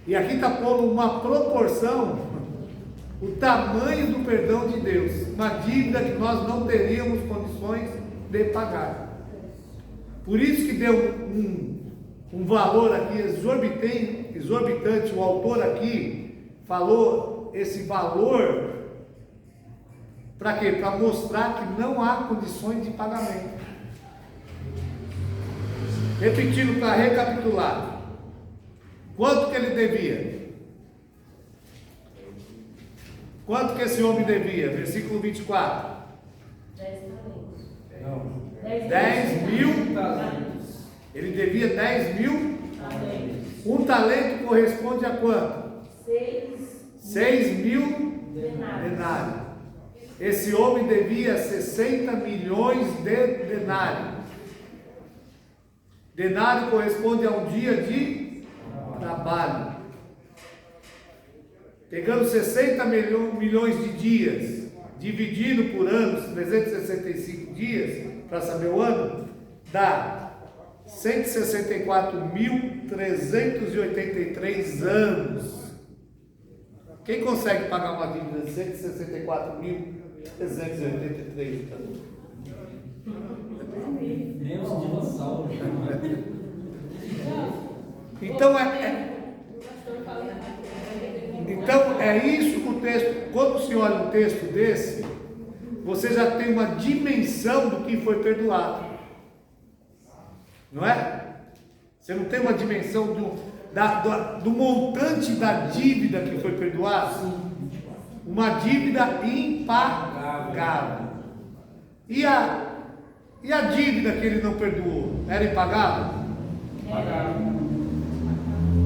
E aqui está pondo uma proporção, o tamanho do perdão de Deus, uma dívida que nós não teríamos condições de pagar. Por isso que deu um valor aqui exorbitante. O autor aqui falou esse valor para quê? Para mostrar que não há condições de pagamento. Repetindo para recapitular. Quanto que ele devia? Quanto que esse homem devia? Versículo 24. 10 mil talentos. Ele devia 10 mil talentos. Um talento corresponde a quanto? 6 mil denários. Esse homem devia 60 milhões de denários. Denário corresponde a um dia de trabalho. Pegando 60 milhões de dias, dividido por anos, 365 dias, para saber o ano, dá 164.383 anos. Quem consegue pagar uma dívida de 164.383 anos? Menos dinossauro. Então é isso que o texto, quando você olha um texto desse, você já tem uma dimensão do que foi perdoado, não é? Você não tem uma dimensão do montante da dívida que foi perdoado, uma dívida impagável. E a dívida que ele não perdoou, era impagável?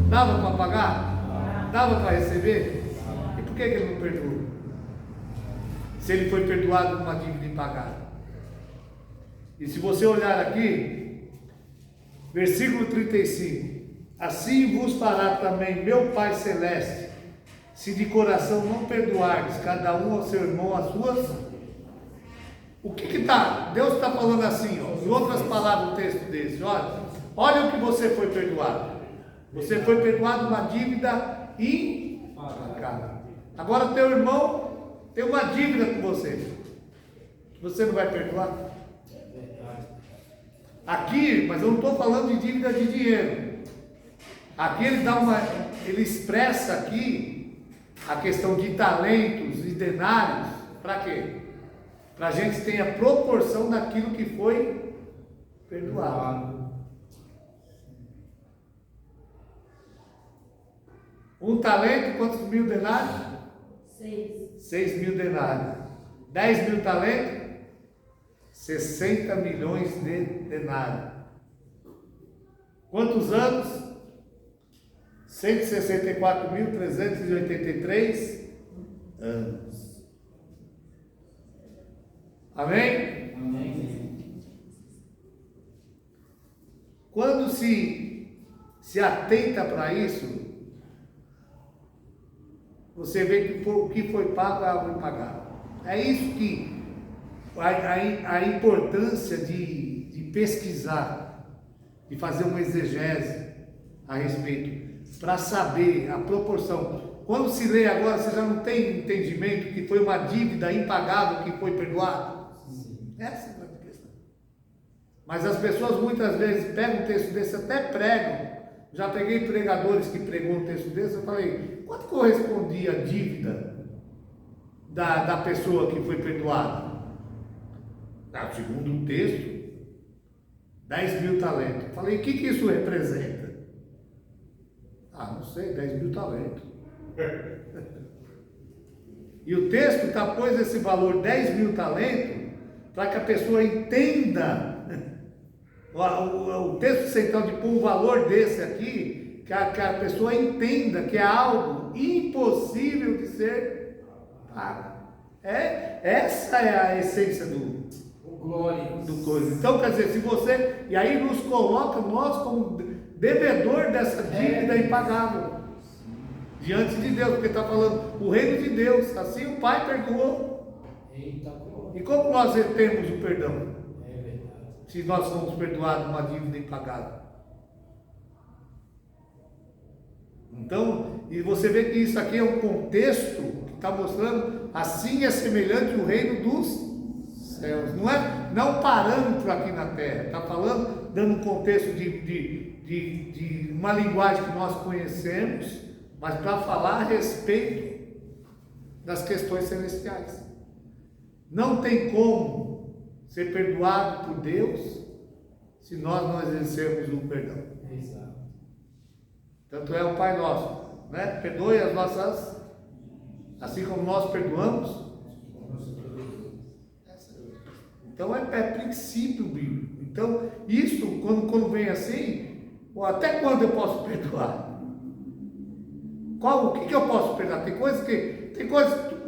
Dava para pagar? Dava para receber? E por que ele não perdoou? Se ele foi perdoado com uma dívida impagável. E se você olhar aqui, versículo 35: assim vos fará também meu Pai Celeste, se de coração não perdoardes cada um ao seu irmão as suas. O que está? Deus está falando assim, ó, em outras palavras, o texto desse: olha o que você foi perdoado. Você foi perdoado uma dívida impagável. Agora teu irmão tem uma dívida com você. Você não vai perdoar? Aqui, mas eu não estou falando de dívida de dinheiro. Aqui ele expressa aqui a questão de talentos e denários. Para quê? Para a gente ter a proporção daquilo que foi perdoado. Um talento, quantos mil denários? 6 mil denários. 10 mil talentos? 60 milhões de denários. Quantos anos? 164.383 anos. Amém? Amém. Quando se atenta para isso, você vê que o que foi pago é algo impagável. É isso que a importância de pesquisar, de fazer uma exegese a respeito, para saber a proporção. Quando se lê agora, você já não tem entendimento que foi uma dívida impagável que foi perdoada? Essa é a questão. Mas as pessoas muitas vezes pegam um texto desse, até pregam. Já peguei pregadores que pregou um texto desse, eu falei: quanto correspondia a dívida da pessoa que foi perdoada? Segundo o texto, 10 mil talentos. Falei: o que isso representa? Não sei, 10 mil talentos. E o texto pôs esse valor, 10 mil talentos, para que a pessoa entenda. O texto central de pôr um valor desse aqui, que a pessoa entenda que é algo impossível de ser pago. Essa é a essência do coisa. Então, quer dizer, se você, e aí nos coloca nós como devedor dessa dívida impagável diante de Deus, porque está falando o reino de Deus. Assim o Pai perdoou. E como nós temos o perdão? Se nós somos perdoados uma dívida impagável. Então, e você vê que isso aqui é um contexto que está mostrando, assim é semelhante o reino dos céus. Não é um parâmetro aqui na terra, está falando, dando um contexto de uma linguagem que nós conhecemos, mas para falar a respeito das questões celestiais. Não tem como ser perdoado por Deus se nós não exercermos o perdão. Exato. Tanto é o Pai Nosso, né? Perdoe as nossas, assim como nós perdoamos. Então é princípio bíblico. Então, isso, quando vem assim, até quando eu posso perdoar? O que eu posso perdoar? Tem coisas,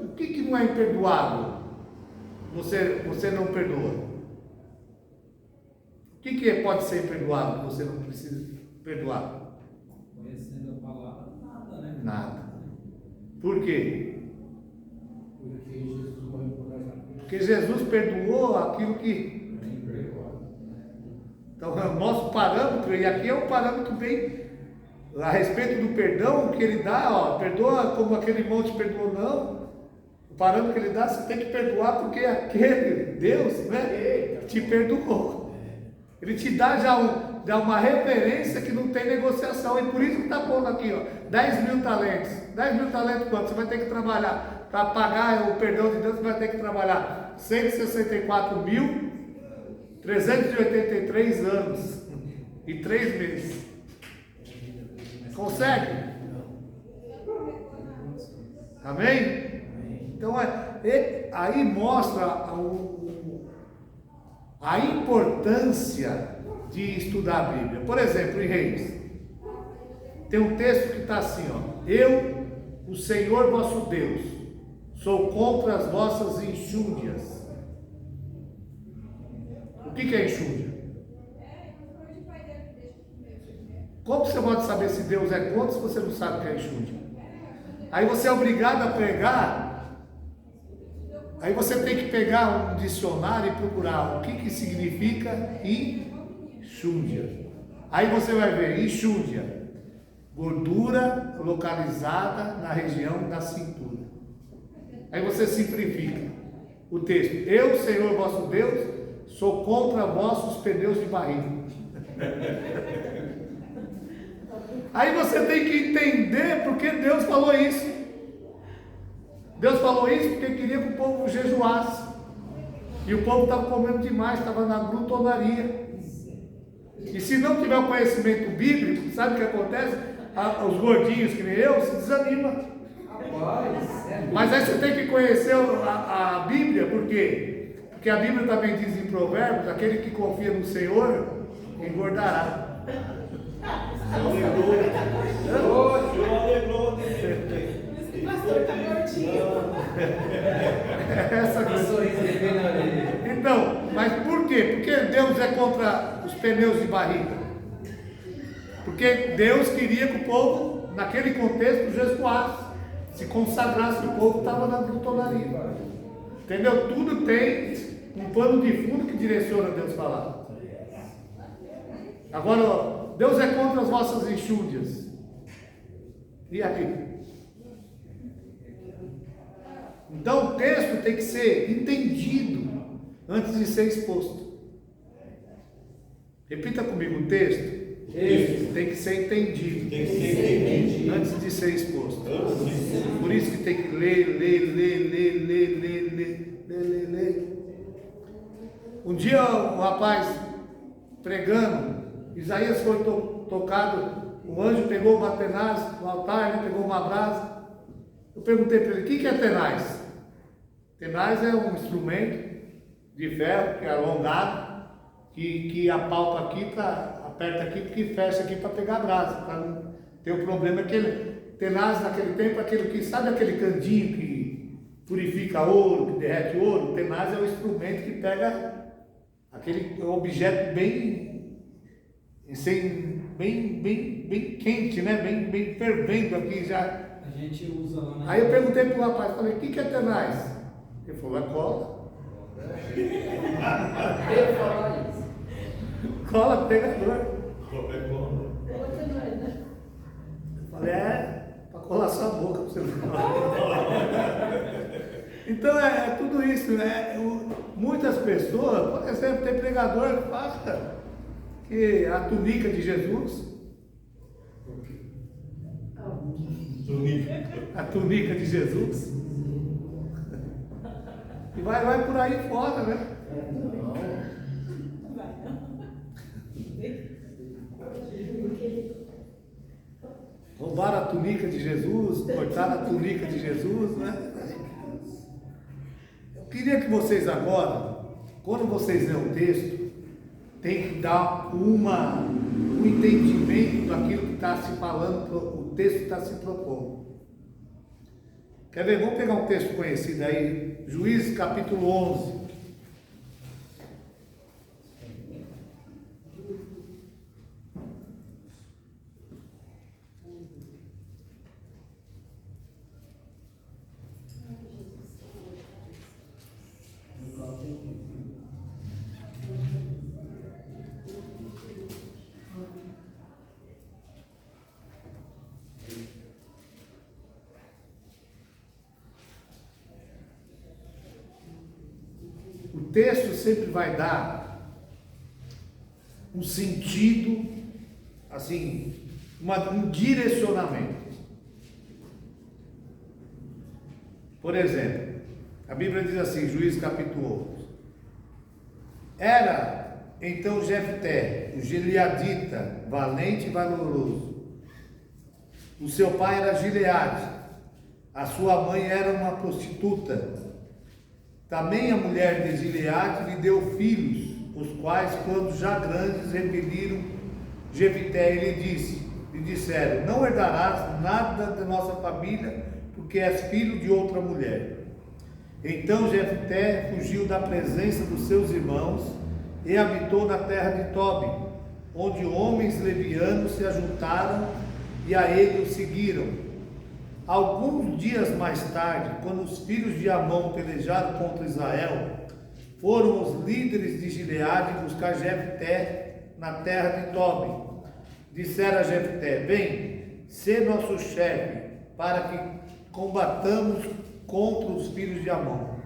o que não é imperdoável? Você não perdoa. O que pode ser imperdoável que você não precisa perdoar? Conhecendo a palavra, nada, né? Nada. Por quê? Porque Jesus perdoou aquilo que... Então, o nosso parâmetro, e aqui é um parâmetro bem... A respeito do perdão que ele dá, perdoa como aquele irmão te perdoou, não. O parâmetro que ele dá, você tem que perdoar porque aquele Deus, né, te perdoou. Ele te dá já uma referência que não tem negociação. E por isso que está pondo aqui, 10 mil talentos. 10 mil talentos quanto? Você vai ter que trabalhar. Para pagar o perdão de Deus, você vai ter que trabalhar 164.383 anos e 3 meses. Consegue? Amém? Então aí mostra a importância de estudar a Bíblia. Por exemplo, em Reis, tem um texto que está assim, eu, o Senhor vosso Deus, sou contra as vossas enxúndias. O que é enxúndia? Como você pode saber se Deus é contra se você não sabe o que é enxúndia? Aí você é obrigado a pregar. Aí você tem que pegar um dicionário e procurar o que significa enxúndia. Aí você vai ver, enxúndia, gordura localizada na região da cintura. Aí você simplifica o texto. Eu, Senhor vosso Deus, sou contra vossos pneus de barriga. Aí você tem que entender porque Deus falou isso. Deus falou isso porque queria que o povo jejuasse. E o povo estava comendo demais, estava na glutonaria. E se não tiver o conhecimento bíblico, sabe o que acontece? Os gordinhos que nem eu se desanimam. Mas aí você tem que conhecer a Bíblia, por quê? Porque a Bíblia também diz em Provérbios: aquele que confia no Senhor engordará. Então, mas por quê? Porque Deus é contra os pneus de barriga. Porque Deus queria que o povo, naquele contexto, jejuasse, se consagrasse. O povo estava na glutonaria. Entendeu? Tudo tem um pano de fundo que direciona Deus falar. Agora, Deus é contra as vossas enxúndias. E aqui? Então o texto tem que ser entendido antes de ser exposto. Repita comigo o texto. Tem que ser entendido antes de ser exposto. Por isso que tem que ler. Um dia o rapaz pregando, Isaías foi tocado, o anjo pegou uma tenaz no altar, ele pegou uma brasa. Eu perguntei para ele: o que é tenaz? Tenaz é um instrumento de ferro que é alongado, que apalpa aqui, aperta aqui, porque fecha aqui para pegar a brasa. Para não ter o problema que tenaz naquele tempo, aquele que, sabe aquele candinho que purifica ouro, que derrete ouro? Tenaz é o instrumento que pega aquele objeto bem quente, né? Bem fervendo aqui já. A gente usa lá na... Aí eu perguntei para o rapaz, falei: o que é tenaz? Ele falou: é cola. Eu falo isso. Cola pegador. Eu falei: Então é tudo isso, né? Muitas pessoas, por exemplo, tem pregador que fala que a túnica de Jesus, a túnica de Jesus, e vai por aí fora, né? Roubaram a túnica de Jesus, cortaram a túnica de Jesus, né? Eu queria que vocês agora, quando vocês lerem o texto, tem que dar um entendimento daquilo que está se falando, o texto está se propondo. Quer ver? Vamos pegar um texto conhecido aí, Juízes capítulo 11. O texto sempre vai dar um sentido, assim, um direcionamento. Por exemplo, a Bíblia diz assim, Juízes capítulo 11. Era então Jefté, o gileadita, valente e valoroso. O seu pai era Gileade, a sua mãe era uma prostituta. Também a mulher de Gileade lhe deu filhos, os quais, quando já grandes, repeliram Jefté. Lhe disseram, não herdarás nada da nossa família, porque és filho de outra mulher. Então Jefté fugiu da presença dos seus irmãos e habitou na terra de Tobi, onde homens levianos se ajuntaram e a ele o seguiram. Alguns dias mais tarde, quando os filhos de Amon pelejaram contra Israel, foram os líderes de Gileade buscar Jefté na terra de Tobi. Disseram a Jefté, vem, sê nosso chefe, para que combatamos contra os filhos de Amon.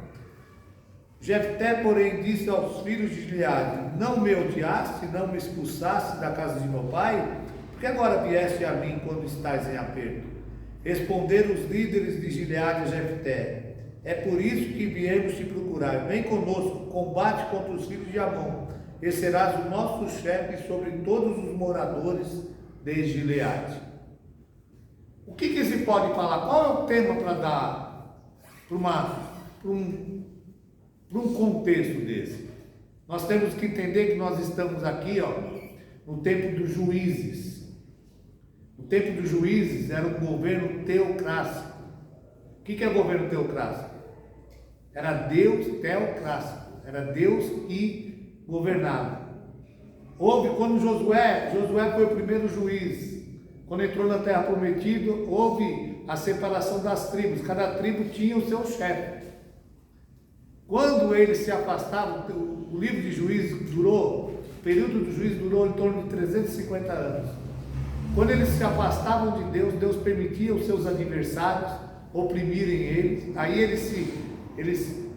Jefté, porém, disse aos filhos de Gileade, não me odiaste, não me expulsaste da casa de meu pai? Por que agora vieste a mim quando estás em aperto? Responderam os líderes de Gileade a Jefté, é por isso que viemos te procurar. Vem conosco, combate contra os filhos de Amon, e serás o nosso chefe sobre todos os moradores de Gileade. O que se pode falar? Qual é o tema para dar para um contexto desse? Nós temos que entender que nós estamos aqui, no tempo dos juízes. O tempo dos juízes era um governo teocrático. O que é governo teocrático? Era Deus teocrático. Era Deus que governava. Houve quando Josué foi o primeiro juiz. Quando entrou na terra prometida, houve a separação das tribos. Cada tribo tinha o seu chefe. Quando eles se afastavam, o livro de Juízes o período do juízo durou em torno de 350 anos. Quando eles se afastavam de Deus, Deus permitia os seus adversários oprimirem eles. Aí eles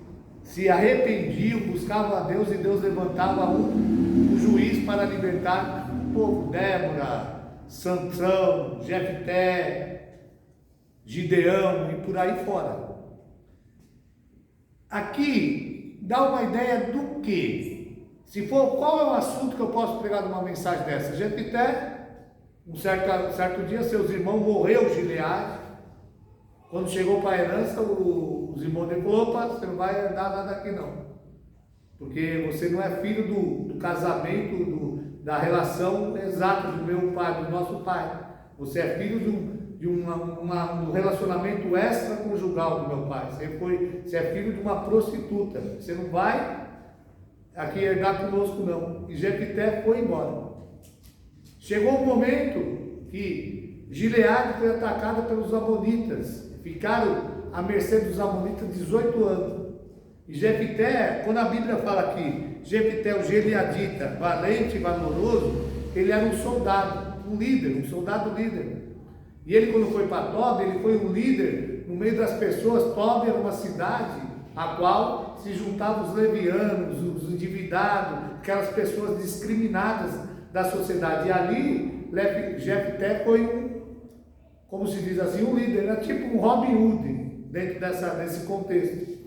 se arrependiam, buscavam a Deus e Deus levantava um juiz para libertar o povo. Débora, Sansão, Jefté, Gideão e por aí fora. Aqui dá uma ideia do que? Se for, qual é o assunto que eu posso pregar numa mensagem dessa? Jefté, um certo dia, seus irmãos morreu Gileade. Quando chegou para a herança, os irmãos dele falaram, opa, você não vai herdar nada aqui não. Porque você não é filho do casamento, da relação exata do meu pai, do nosso pai. Você é filho de um relacionamento extraconjugal do meu pai. Você é filho de uma prostituta. Você não vai aqui herdar conosco não. E Jefté foi embora. Chegou um momento que Gileade foi atacada pelos amonitas. Ficaram à mercê dos amonitas 18 anos. E Jefté, quando a Bíblia fala que Jefté, o gileadita, valente e valoroso, ele era um soldado, um soldado líder. E ele, quando foi para Tobi, ele foi um líder no meio das pessoas. Tobi era uma cidade a qual se juntavam os levianos, os endividados, aquelas pessoas discriminadas da sociedade. E ali, Jefté foi como se diz assim, um líder, era tipo um Robin Hood dentro desse contexto.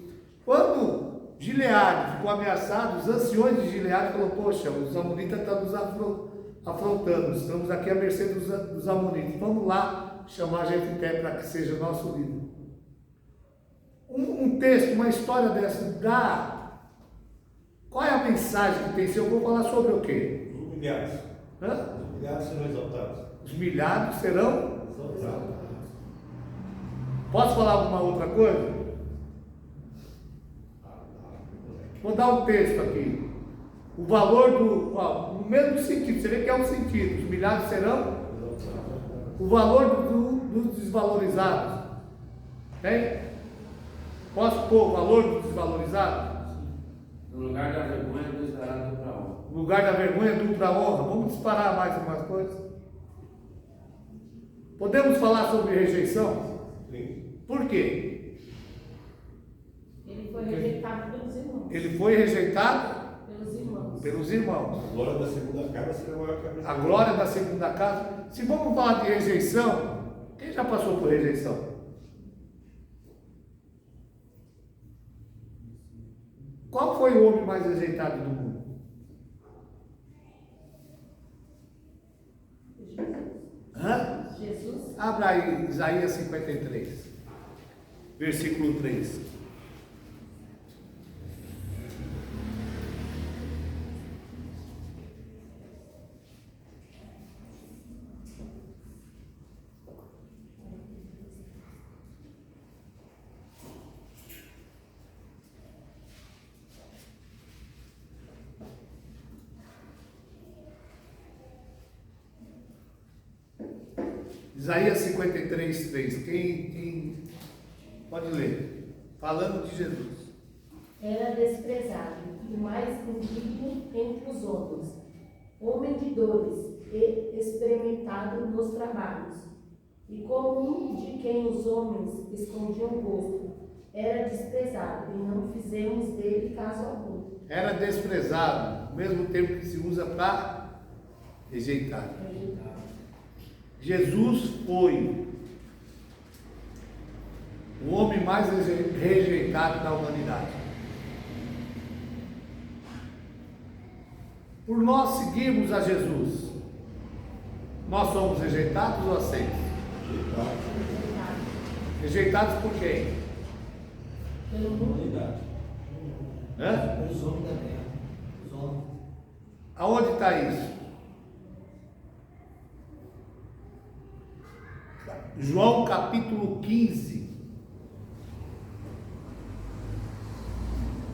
Quando Gileade ficou ameaçado, os anciões de Gileade falaram: poxa, os amonitas estão nos afrontando, estamos aqui à mercê dos amonitas, vamos lá chamar Jefté para que seja nosso líder. Um texto, uma história dessa, qual é a mensagem que tem? Se eu vou falar sobre o quê? Os humilhados. Hã? Os humilhados serão exaltados. Os humilhados serão. Exaltados. Posso falar alguma outra coisa? Vou dar um texto aqui. O valor no mesmo sentido, você vê que é um sentido. Os humilhados serão. O valor dos desvalorizados. Tem? Posso pôr o valor dos desvalorizados? No lugar da vergonha, Deus dará dupla honra. No lugar da vergonha, dupla honra. Vamos disparar mais umas coisas. Podemos falar sobre rejeição? Sim. Por quê? Ele foi rejeitado pelos irmãos. Ele foi rejeitado Pelos irmãos. pelos irmãos. A glória da segunda casa será maior que a primeira. A glória da segunda casa. Se vamos falar de rejeição, quem já passou por rejeição? Qual foi o homem mais rejeitado do mundo? Hã? Jesus. Abra aí Isaías 53, versículo 3. Isaías 53, 3. Quem pode ler? Falando de Jesus. Era desprezado e mais indigno entre os homens, homem de dores e experimentado nos trabalhos, e como um de quem os homens escondiam o rosto, era desprezado e não fizemos dele caso algum. Era desprezado, o mesmo termo que se usa para rejeitar. Jesus foi o homem mais rejeitado da humanidade. Por nós seguirmos a Jesus, nós somos rejeitados ou aceitos? Rejeitados por quem? Pelo mundo. Humanidade. Hã? Pelos homens da terra. Os homens. Aonde está isso? João capítulo 15,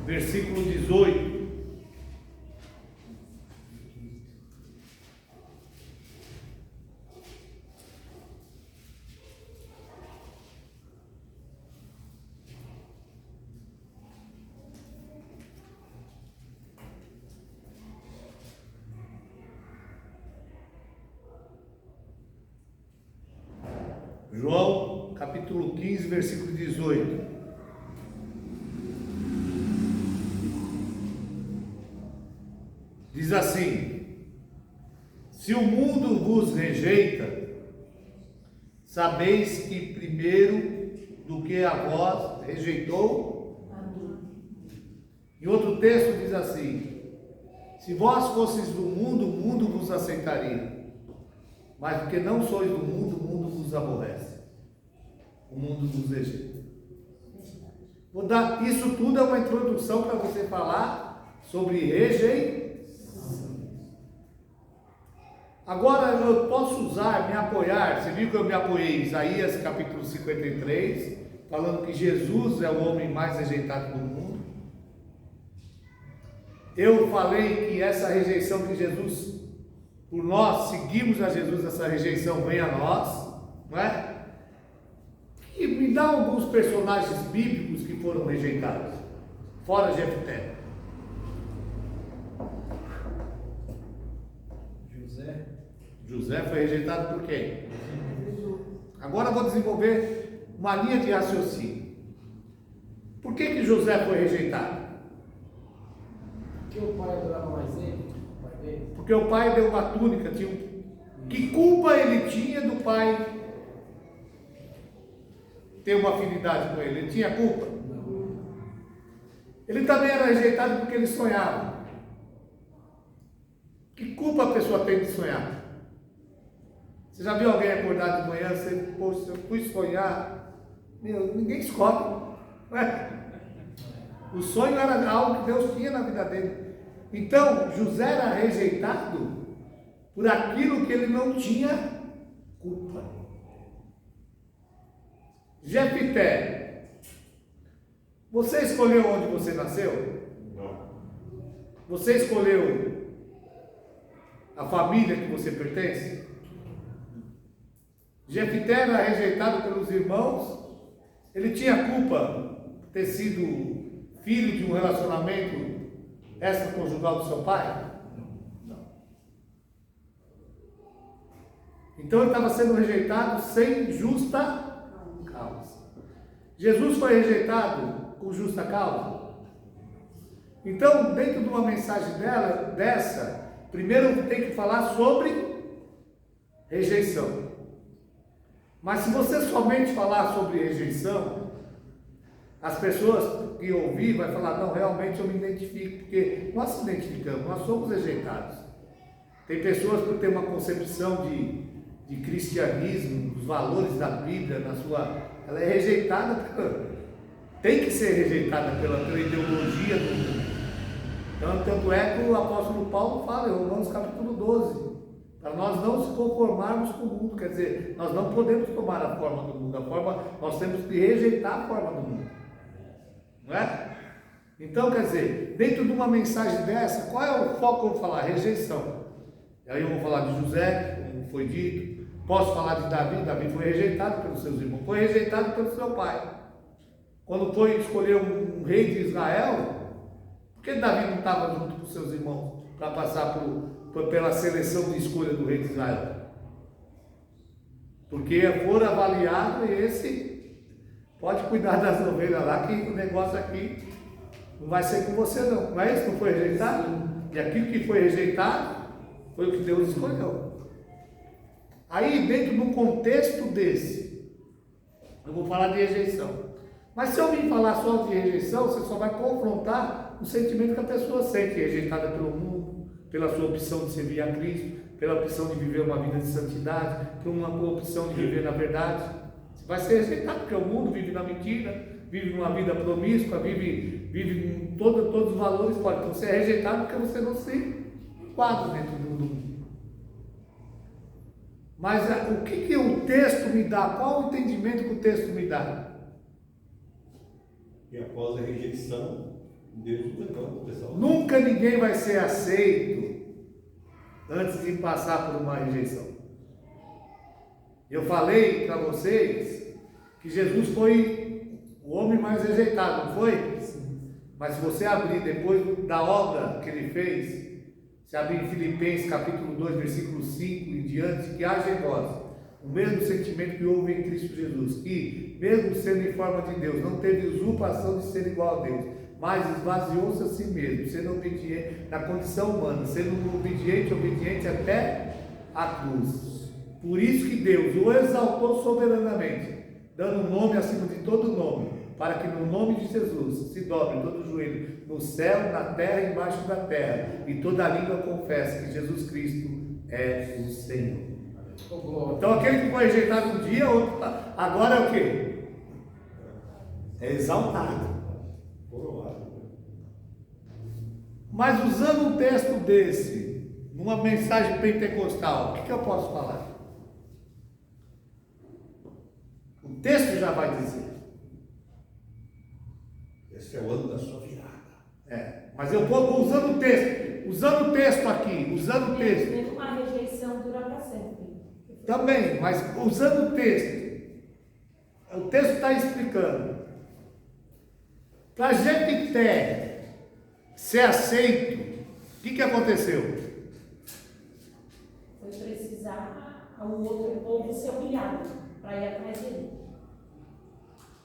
versículo 18. João, capítulo 15, versículo 18. Diz assim: se o mundo vos rejeita, sabeis que primeiro do que a vós rejeitou. Amém. Em outro texto diz assim: se vós fosseis do mundo, o mundo vos aceitaria. Mas porque não sois do mundo, o mundo vos aborrece. O mundo vos rejeita. Isso tudo é uma introdução para você falar sobre rejeição. Agora eu posso usar, me apoiar. Você viu que eu me apoiei em Isaías capítulo 53, falando que Jesus é o homem mais rejeitado do mundo. Eu falei que essa rejeição que Jesus, por nós seguimos a Jesus, essa rejeição vem a nós, não é? E me dá alguns personagens bíblicos que foram rejeitados, fora Jefté. José foi rejeitado por quem? Agora eu vou desenvolver uma linha de raciocínio. Por que José foi rejeitado? Porque o pai adorava mais ele, o pai dele. Porque o pai deu uma túnica. Que culpa ele tinha do pai ter uma afinidade com ele? Ele tinha culpa? Ele também era rejeitado porque ele sonhava. Que culpa a pessoa tem de sonhar? Você já viu alguém acordar de manhã, você, poxa, eu fui sonhar? Meu, ninguém escolhe. Não é? O sonho era algo que Deus tinha na vida dele. Então, José era rejeitado por aquilo que ele não tinha culpa. Jefité, você escolheu onde você nasceu? Não. Você escolheu a família que você pertence? Jefité era rejeitado pelos irmãos. Ele tinha culpa de ter sido filho de um relacionamento extraconjugal do seu pai? Não. Então ele estava sendo rejeitado sem justa causa. Jesus foi rejeitado com justa causa? Então, dentro de uma mensagem dessa, primeiro tem que falar sobre rejeição. Mas se você somente falar sobre rejeição, as pessoas que ouvir vai falar, não, realmente eu me identifico, porque nós se identificamos, nós somos rejeitados. Tem pessoas que têm uma concepção de cristianismo, dos valores da Bíblia, ela é rejeitada, tem que ser rejeitada pela ideologia do mundo. Então, tanto é que o apóstolo Paulo fala em Romanos capítulo 12, para nós não se conformarmos com o mundo, quer dizer, nós não podemos tomar a forma do mundo, nós temos que rejeitar a forma do mundo, não é? Então, quer dizer, dentro de uma mensagem dessa, qual é o foco que eu vou falar? Rejeição. Aí eu vou falar de José, como foi dito, posso falar de Davi foi rejeitado pelos seus irmãos, foi rejeitado pelo seu pai. Quando foi escolher um rei de Israel, por que Davi não estava junto com seus irmãos para passar pela seleção de escolha do rei de Israel? Porque foram avaliados e esse pode cuidar das ovelhas lá, que o negócio aqui não vai ser com você não. Não é isso que foi rejeitado? E aquilo que foi rejeitado foi o que Deus escolheu. Aí, dentro de um contexto desse, eu vou falar de rejeição. Mas se eu vim falar só de rejeição, você só vai confrontar o sentimento que a pessoa sente, rejeitada pelo mundo, pela sua opção de servir a Cristo, pela opção de viver uma vida de santidade, por uma opção de viver na verdade. Você vai ser rejeitado, porque o mundo vive na mentira, vive numa vida promíscua, vive em todos os valores. Então você é rejeitado porque você não se enquadra dentro do mundo. Mas o que o texto me dá? Qual o entendimento que o texto me dá? E após a rejeição, Deus levanta o pessoal. Nunca ninguém vai ser aceito antes de passar por uma rejeição. Eu falei para vocês que Jesus foi o homem mais rejeitado, não foi? Sim. Mas se você abrir depois da obra que ele fez, se abrir em Filipenses capítulo 2, versículo 5 em diante, que haja em vós o mesmo sentimento que houve em Cristo Jesus, que, mesmo sendo em forma de Deus, não teve usurpação de ser igual a Deus, mas esvaziou-se a si mesmo, sendo obediente na condição humana, sendo obediente até a cruz. Por isso que Deus o exaltou soberanamente, dando um nome acima de todo nome, para que no nome de Jesus se dobre todo o joelho, no céu, na terra e embaixo da terra, e toda língua confesse que Jesus Cristo é o Senhor. Então aquele que foi rejeitado um dia, agora é o quê? É exaltado. Mas usando um texto desse, numa mensagem pentecostal, o que eu posso falar? O texto já vai dizer. Esse é o ano da sua virada. Mas eu vou usando o texto aqui, usando o texto. Nenhuma rejeição dura para sempre. Também, mas usando o texto está explicando. Para Jefité ser aceito, o que aconteceu? Foi precisar o outro povo ser humilhado para ir atrás dele.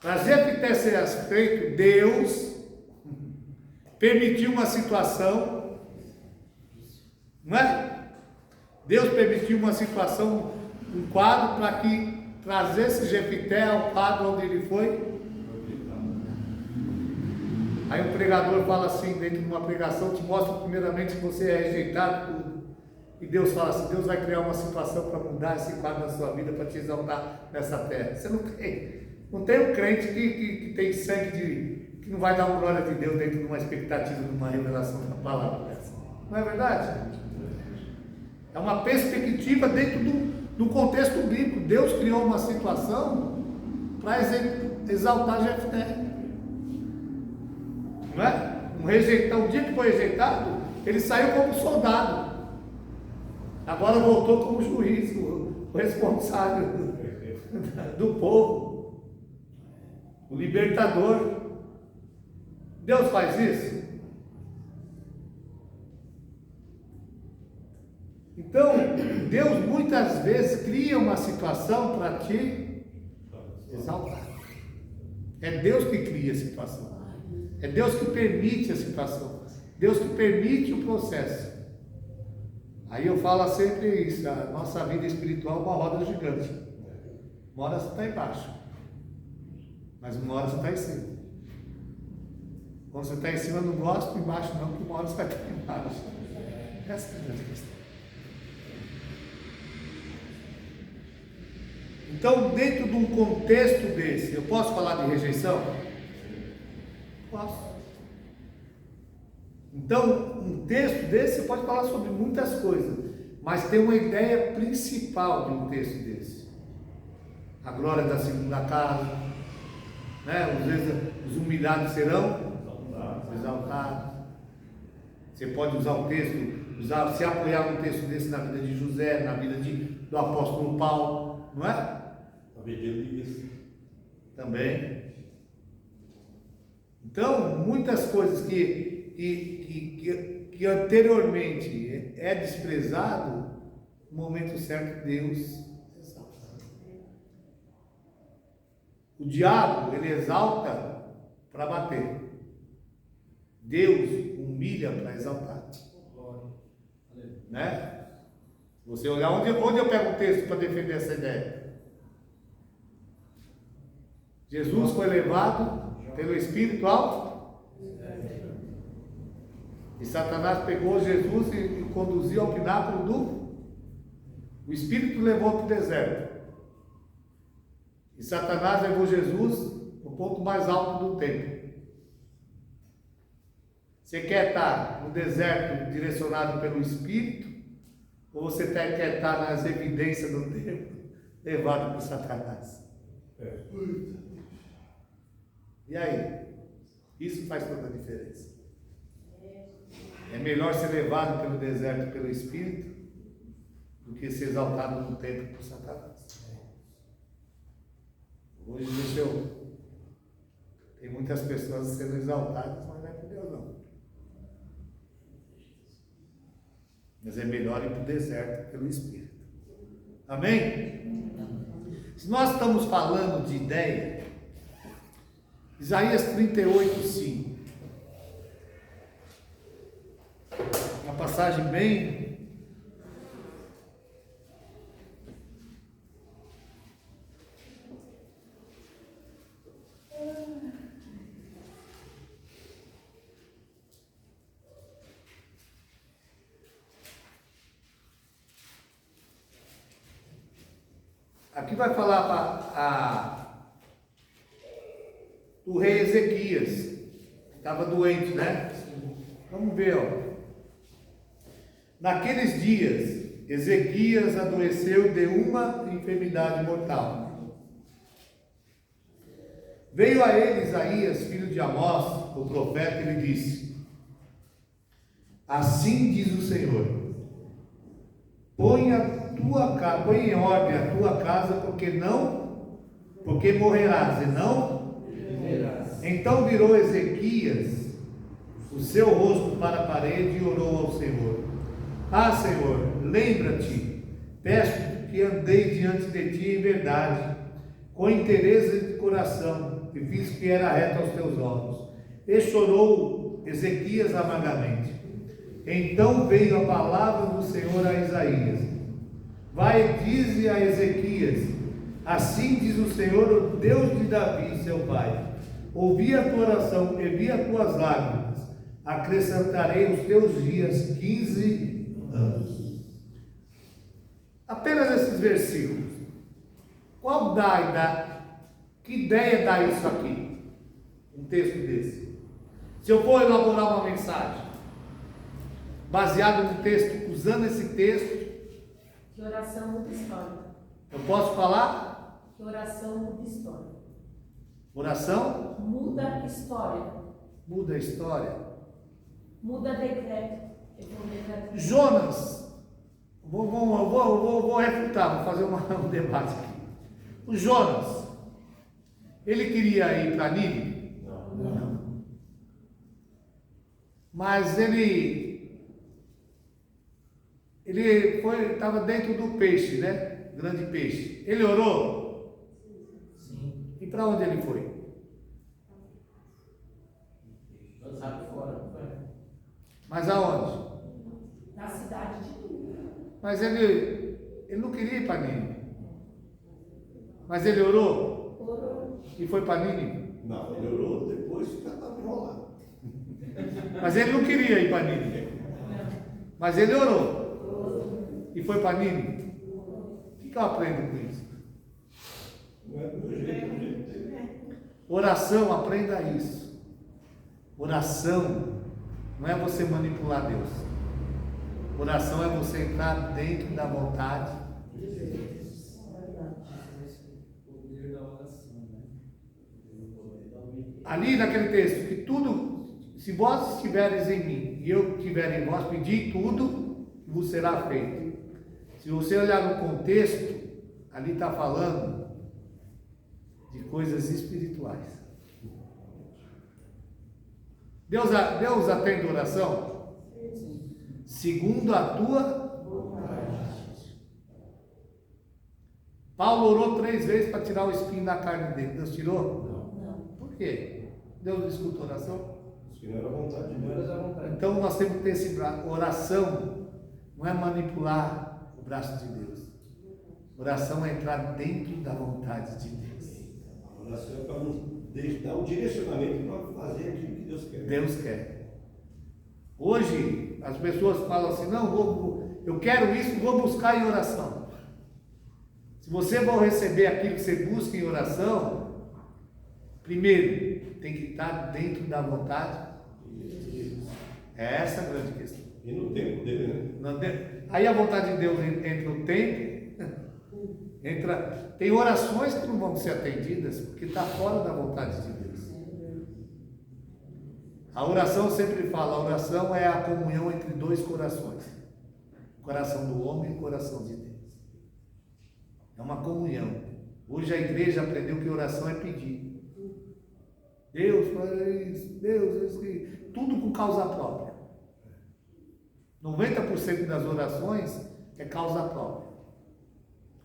Para Jefté ser aceito, Deus permitiu uma situação, não é? Deus permitiu uma situação, um quadro, para que trazesse Jefté ao quadro onde ele foi. Aí um pregador fala assim, dentro de uma pregação, te mostra primeiramente que você é rejeitado, tudo. E Deus fala assim, Deus vai criar uma situação para mudar esse quadro na sua vida, para te exaltar nessa terra. Você não tem. Não tem um crente que tem sangue que não vai dar uma glória de Deus dentro de uma expectativa, de uma revelação da palavra dessa. Não é verdade? É uma perspectiva dentro do contexto bíblico. Deus criou uma situação para exaltar Jefté. Não é? O dia que foi rejeitado, ele saiu como soldado. Agora voltou como juiz, o responsável do povo. O libertador. Deus faz isso. Então, Deus muitas vezes cria uma situação para te exaltar. É Deus que cria a situação. É Deus que permite a situação. Deus que permite o processo. Aí eu falo sempre isso, a nossa vida espiritual é uma roda gigante. Uma hora você está embaixo, mas uma hora você está em cima. Quando você está em cima não gosta, embaixo não, porque uma hora você vai estar embaixo. Essa é a grande questão. Então, dentro de um contexto desse, eu posso falar de rejeição? Posso. Então, um texto desse, você pode falar sobre muitas coisas, mas tem uma ideia principal de um texto desse. A glória da segunda casa, né? Às vezes os humilhados serão exaltados. Você pode usar o texto, se apoiar num texto desse na vida de José, na vida do apóstolo Paulo, não é? A vida de Elias. Também. Então, muitas coisas que anteriormente é desprezado, no momento certo Deus exalta. O diabo, ele exalta para bater. Deus humilha para exaltar. Né? Você olhar onde eu pego um texto para defender essa ideia. Jesus foi levado pelo Espírito ao e Satanás pegou Jesus e conduziu ao pináculo o Espírito levou para o deserto. E Satanás levou Jesus no ponto mais alto do templo. Você quer estar no deserto direcionado pelo Espírito? Ou você quer estar nas evidências do templo levado por Satanás? E aí? Isso faz toda a diferença. É melhor ser levado pelo deserto pelo Espírito do que ser exaltado no templo por Satanás. Hoje, tem muitas pessoas sendo exaltadas, mas não é por Deus não. Mas é melhor ir para o deserto pelo Espírito. Amém? Se nós estamos falando de ideia, Isaías 38:5. Uma passagem bem... Aqui vai falar do rei Ezequias, que estava doente, né? Vamos ver, ó. Naqueles dias, Ezequias adoeceu de uma enfermidade mortal. Veio a ele Isaías, filho de Amós, o profeta, e lhe disse: assim diz o Senhor, põe em ordem a tua casa, porque morrerás, e não viverás. Então virou Ezequias o seu rosto para a parede e orou ao Senhor: ah, Senhor, lembra-te, peço que andei diante de ti em verdade, com interesse de coração, e fiz o que era reto aos teus olhos. E chorou Ezequias amargamente. Então veio a palavra do Senhor a Isaías. Vai e dize a Ezequias: assim diz o Senhor, o Deus de Davi, seu pai: ouvi a tua oração e vi as tuas lágrimas. Acrescentarei os teus dias 15 anos. Apenas esses versículos. Qual que ideia dá isso aqui? Um texto desse. Se eu for elaborar uma mensagem baseado no texto, usando esse texto, Que oração muda história. eu posso falar? Que oração muda história. Oração Muda história. muda a história. Muda decreto. Eu vou decreto. Jonas, vou refutar, vou fazer um debate aqui. O Jonas, ele queria ir para Nínive? Não. Mas ele estava dentro do peixe, né? Grande peixe. Ele orou? Sim. E para onde ele foi? Lançado fora, não foi? Mas aonde? Na cidade de Nínive. Mas ele não queria ir para Nínive. Mas ele orou Orou. e foi para Nínive. Não, ele orou depois que já estava enrolado. Mas ele não queria ir para Nínive. Mas ele orou e foi para Nínive. O que eu aprendo com isso? Não é do meu jeito, do jeito dele. Oração, aprenda isso. Oração não é você manipular Deus. Oração é você entrar dentro da vontade. Poder da oração, né? Ali naquele texto, que tudo, se vós estiveres em mim e eu estiver em vós, pedi tudo, vos será feito. Se você olhar no contexto, ali está falando de coisas espirituais. Deus atende oração? Segundo a tua vontade. Paulo orou 3 vezes para tirar o espinho da carne dele. Deus tirou? Não. Por quê? Deus não escuta oração? Isso que não era a vontade de Não Deus. era da vontade. Então nós temos que ter esse braço. Oração não é manipular o braço de Deus. Oração é entrar dentro da vontade de Deus. A oração é para nos dar um direcionamento para fazer aquilo que Deus quer. Deus quer. Hoje as pessoas falam assim: não, eu quero isso, vou buscar em oração. Se você vai receber aquilo que você busca em oração, primeiro tem que estar dentro da vontade de Deus. É essa a grande questão. E no tempo dele, né? Aí a vontade de Deus entra o tempo. Tem orações que não vão ser atendidas porque está fora da vontade de Deus. A oração, eu sempre falo, a oração é a comunhão entre 2 corações: o coração do homem e o coração de Deus. É uma comunhão. Hoje a igreja aprendeu que oração é pedir. Deus faz isso, Deus isso, tudo com causa própria. 90% das orações é causa própria.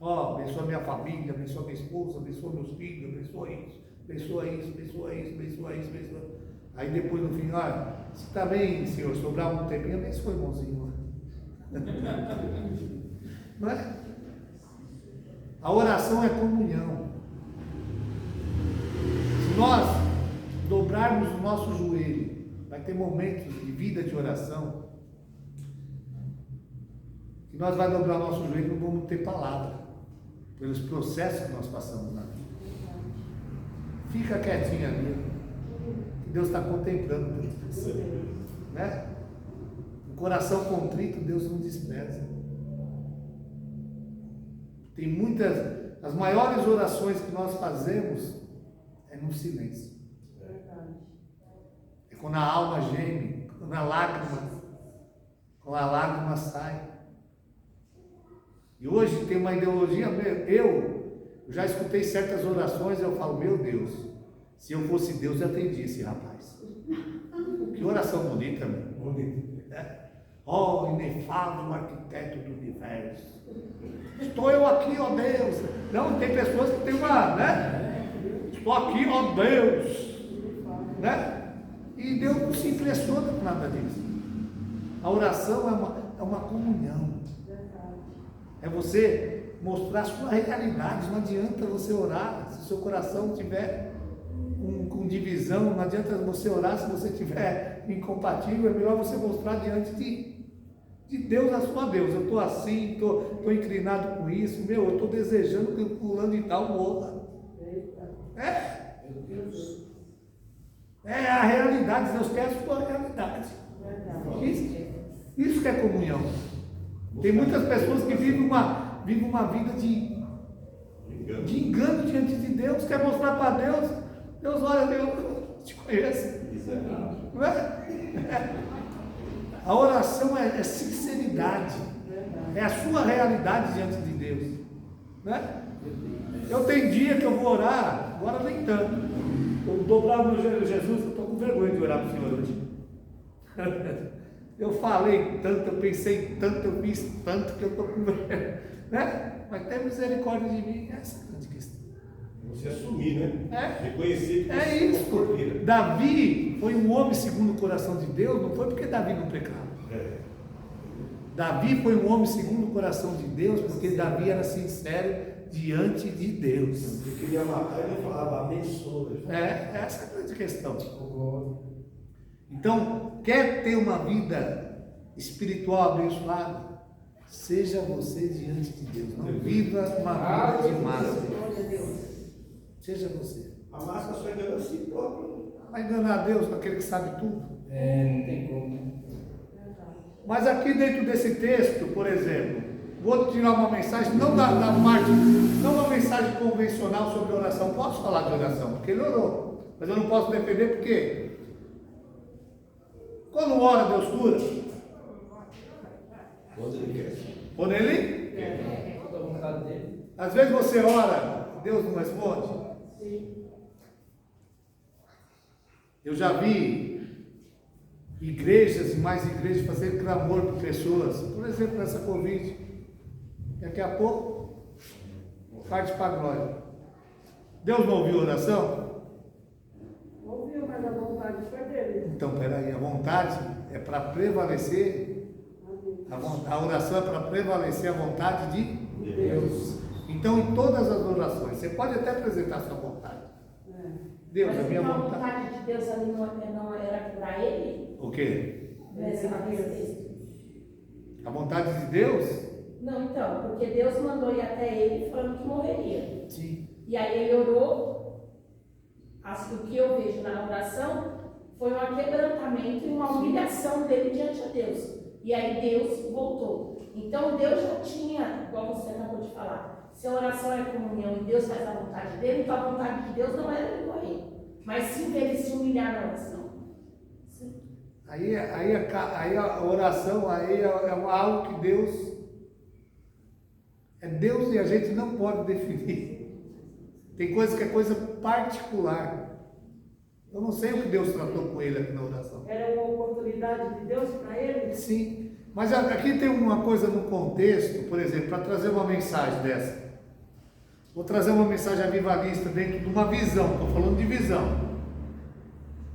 Abençoa minha família, abençoa minha esposa, abençoa meus filhos, abençoa isso, abençoa isso, abençoa isso, abençoa isso, abençoa. Aí depois no fim, olha, se está bem, Senhor, sobrar um tempinho, abençoa, irmãozinho. Não é? A oração é comunhão. Se nós dobrarmos o nosso joelho, vai ter momentos de vida de oração, que nós vamos dobrar o nosso joelho e não vamos ter palavra, pelos processos que nós passamos na vida. Fica quietinho ali, que Deus está contemplando você, né? Um coração contrito, Deus não despreza. Tem muitas, as maiores orações que nós fazemos é no silêncio. É quando a alma geme, quando a lágrima sai. E hoje tem uma ideologia, eu já escutei certas orações e eu falo: meu Deus, se eu fosse Deus eu atendia esse rapaz. Que oração bonita, meu. Ó, inefável arquiteto do universo, estou eu aqui, ó Deus. Não, tem pessoas que tem uma, né? estou aqui, ó Deus, né? E Deus não se impressiona com nada disso. A oração é uma comunhão. É você mostrar a sua realidade. Não adianta você orar se o seu coração estiver com divisão. Não adianta você orar se você estiver incompatível. É melhor você mostrar diante de Deus a sua Deus. Eu estou assim, estou inclinado com isso. Eu estou desejando que o fulano de tal morra. É a realidade. Deus quer a sua realidade. Isso que é comunhão. Tem muitas pessoas que vivem uma vida de engano diante de Deus, quer mostrar para Deus. Deus, olha, eu te conheço. Não é? A oração é sinceridade, é a sua realidade diante de Deus. Né? Eu tenho dia que eu vou orar, agora nem tanto. Eu dobrar o meu joelho, Jesus, eu estou com vergonha de orar para o Senhor hoje. Eu falei tanto, eu pensei tanto, eu fiz tanto que eu estou com vergonha. Né? Mas tem misericórdia de mim, essa é a grande questão. Você assumir, né? Reconhecer que você É isso. Davi foi um homem segundo o coração de Deus, não foi porque Davi não pecava. Davi foi um homem segundo o coração de Deus, porque Davi era sincero diante de Deus. Ele queria matar e não falava abençoa. Essa é a grande questão. Então, quer ter uma vida espiritual abençoada? Seja você diante de Deus. Não viva uma vida de máscara. Seja você. A máscara só engana a si próprio. Vai enganar a Deus, aquele que sabe tudo. Não tem como. Mas aqui dentro desse texto, por exemplo, vou tirar uma mensagem, não da parte, não uma mensagem convencional sobre oração. Posso falar de oração, porque ele orou. Mas eu não posso defender porque quando ora, Deus cura. Quando ele quer. Quando ele É toda a vontade dele. Às vezes você ora, Deus não responde. Eu já vi igrejas e mais igrejas fazendo clamor por pessoas, por exemplo, nessa Covid. Daqui a pouco, parte para a glória. Deus não ouviu a oração? Ouviu, mas a vontade foi dele. Então, peraí, a vontade é para prevalecer, a oração é para prevalecer a vontade de Deus. Então, em todas as orações, você pode até apresentar a sua vontade. Deus, Mas a minha então, vontade. a vontade de Deus ali não era para ele? O quê? Nesse texto. A vontade de Deus? Não, então, porque Deus mandou ir até ele falando que morreria. Sim. E aí ele orou. O que eu vejo na oração foi um aquebrantamento e uma humilhação dele diante de Deus. E aí Deus voltou. Então Deus já tinha, igual você acabou de falar, se a oração é comunhão e Deus faz a vontade dele, então a vontade de Deus não era ele morrer, mas sim ele se humilhar na oração. Sim. Aí a oração aí é algo que Deus. É Deus e a gente não pode definir. Tem coisa que é coisa particular. Eu não sei o que Deus tratou com ele aqui na oração. Era uma oportunidade de Deus para ele? Sim, mas aqui tem uma coisa no contexto, por exemplo, para trazer uma mensagem dessa. Vou trazer uma mensagem avivalista dentro de uma visão, estou falando de visão.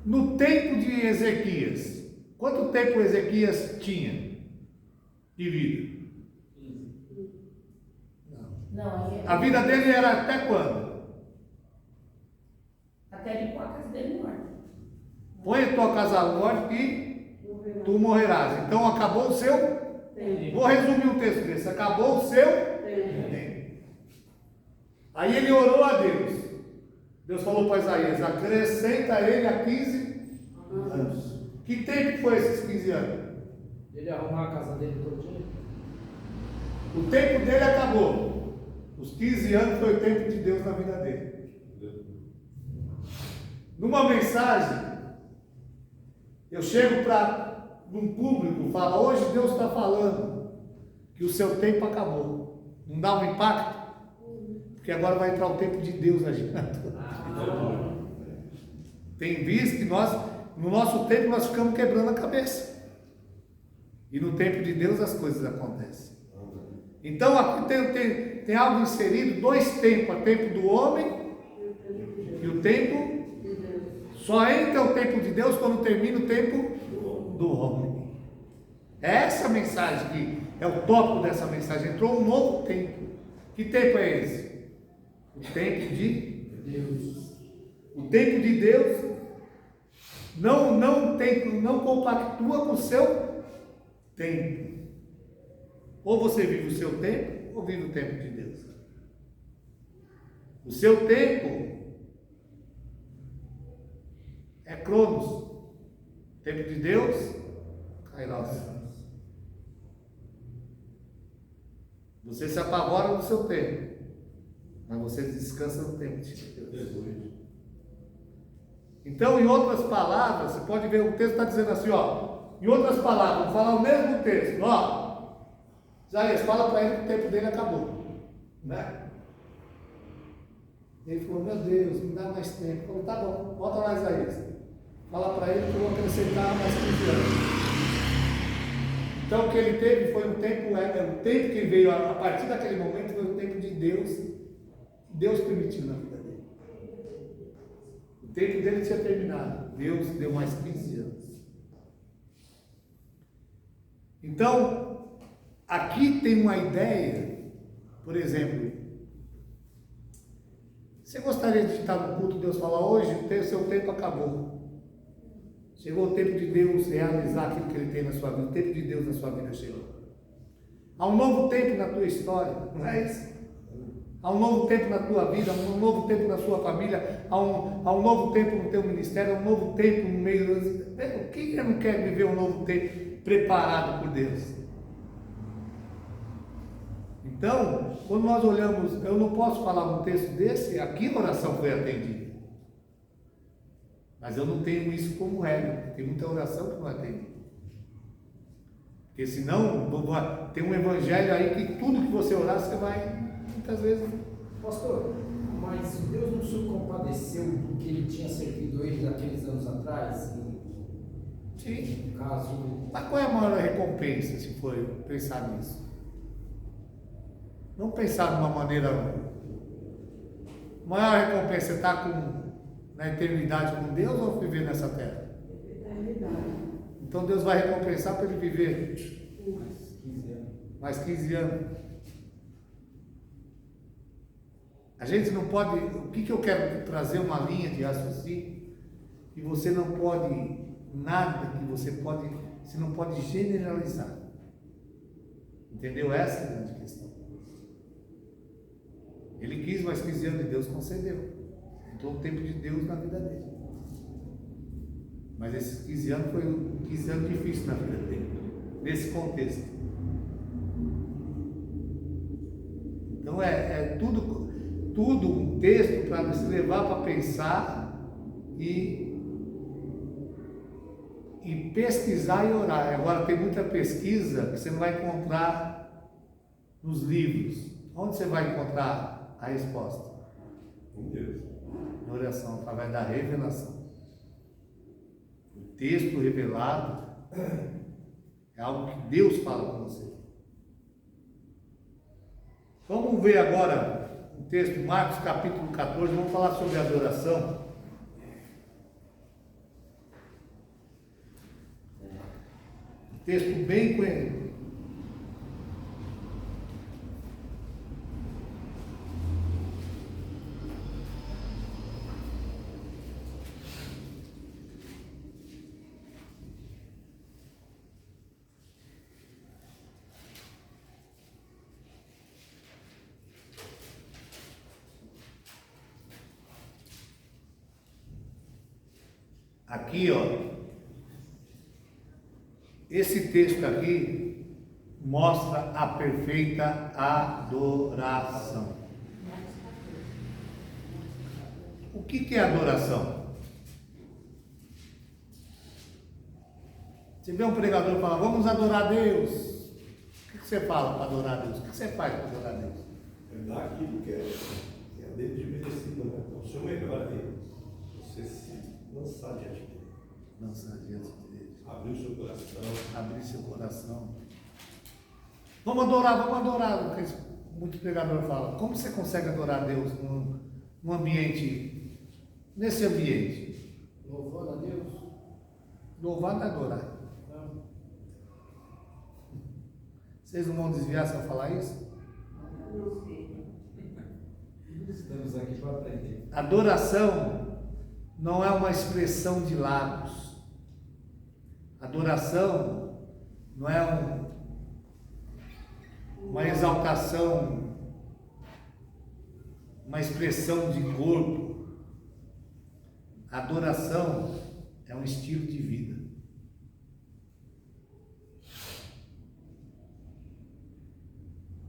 No tempo de Ezequias, quanto tempo Ezequias tinha de vida? Não, aí A vida dele era até quando? até ele pôr a casa dele morta. Põe a tua casa à ordem e tu morrerás. Então acabou o seu. Vou resumir um texto desse. Acabou o seu tempo. Aí ele orou a Deus. Deus falou para Isaías: acrescenta ele a 15 anos. Que tempo foi esses 15 anos? Ele arrumar a casa dele todinha. O tempo dele acabou. Os 15 anos foi o tempo de Deus na vida dele. Numa mensagem, eu chego para um público e falo: hoje Deus está falando que o seu tempo acabou. Não dá um impacto? Porque agora vai entrar o tempo de Deus agindo na tua vida. Tem visto que no nosso tempo, nós ficamos quebrando a cabeça. E no tempo de Deus as coisas acontecem. Então aqui tem algo inserido, dois tempos: o tempo do homem e o tempo, só entra o tempo de Deus quando termina o tempo do homem. É essa mensagem que é o tópico dessa mensagem. Entrou um novo tempo. Que tempo é esse? O tempo de Deus. O tempo de Deus não compactua com o seu tempo. Ou você vive o seu tempo, ou vive o tempo de Deus. O seu tempo é Cronos. O tempo de Deus, Kairos. Você se apavora no seu tempo, mas você descansa no tempo de Deus. Então, em outras palavras, você pode ver, o texto está dizendo assim, ó. Em outras palavras, vou falar o mesmo texto, ó. Isaías, fala para ele que o tempo dele acabou, né? Ele falou, meu Deus, me dá mais tempo. Ele falou, tá bom, volta lá, Isaías. Fala para ele que eu vou acrescentar mais 15 anos. Então o que ele teve foi um tempo, o tempo que veio a partir daquele momento foi o tempo de Deus. Deus permitiu na vida dele. O tempo dele tinha terminado. Deus deu mais 15 anos. Então, aqui tem uma ideia, por exemplo, você gostaria de estar no culto, Deus falar, hoje o seu tempo acabou. Chegou o tempo de Deus realizar aquilo que Ele tem na sua vida. O tempo de Deus na sua vida chegou. Há um novo tempo na tua história, não é isso? Há um novo tempo na tua vida, há um novo tempo na sua família, há um novo tempo no teu ministério, há um novo tempo no meio das... Quem não quer viver um novo tempo preparado por Deus? Então, quando nós olhamos, eu não posso falar um texto desse, aqui a oração foi atendida. Mas eu não tenho isso como regra. Tem muita oração que não atende. Porque senão, tem um evangelho aí que tudo que você orar, você vai, muitas vezes... Pastor, mas Deus não se compadeceu do que Ele tinha servido ele naqueles anos atrás? Sim. No caso... Mas qual é a maior recompensa, se for pensar nisso? Não pensar de uma maneira... A maior recompensa é estar na eternidade com Deus ou viver nessa terra? Então Deus vai recompensar para ele viver mais 15 anos. A gente não pode... O que eu quero trazer uma linha de raciocínio? Que você não pode... Nada que você não pode generalizar. Entendeu? Essa é a grande questão. Ele quis mais 15 anos e Deus concedeu. Entrou o tempo de Deus na vida dele. Mas esses 15 anos foi 15 anos difíceis na vida dele. Nesse contexto. Então é tudo um texto para nos levar para pensar e pesquisar e orar. Agora tem muita pesquisa que você não vai encontrar nos livros. Onde você vai encontrar a resposta? Com Deus. Na oração, através da revelação. O texto revelado é algo que Deus fala com você. Vamos ver agora o texto, Marcos capítulo 14, vamos falar sobre adoração. Texto bem conhecido. Aqui, ó. Esse texto aqui mostra a perfeita adoração. O que é adoração? Você vê um pregador falar, vamos adorar Deus. O que você fala para adorar Deus? O que você faz para adorar Deus? É dar aquilo que é dele de merecido, né? É o seu melhor ali. Você se lançar diante dele. Lançar diante dele. Abrir o seu coração. Abrir seu coração. Vamos adorar. Porque muito pregador fala. Como você consegue adorar Deus num ambiente nesse ambiente? Louvando a Deus? Louvar e adorar. Não. Vocês não vão desviar se eu falar isso? Estamos aqui para aprender. Adoração não é uma expressão de lábios. Adoração não é uma exaltação, uma expressão de corpo. Adoração é um estilo de vida.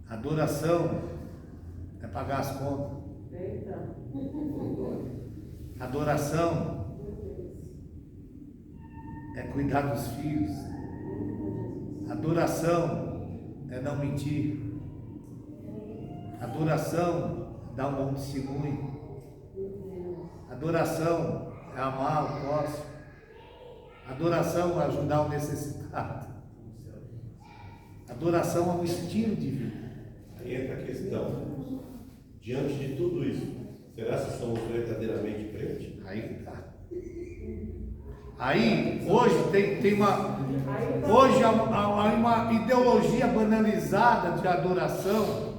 Adoração é pagar as contas. Eita. Adoração é cuidar dos filhos. Adoração é não mentir. Adoração é dar um bom testemunho. Adoração é amar o próximo. Adoração é ajudar o necessitado. Adoração é um estilo de vida. Aí entra a questão, diante de tudo isso, será que somos verdadeiramente crentes? Aí que tá. Aí, hoje tem uma. Hoje há uma ideologia banalizada de adoração.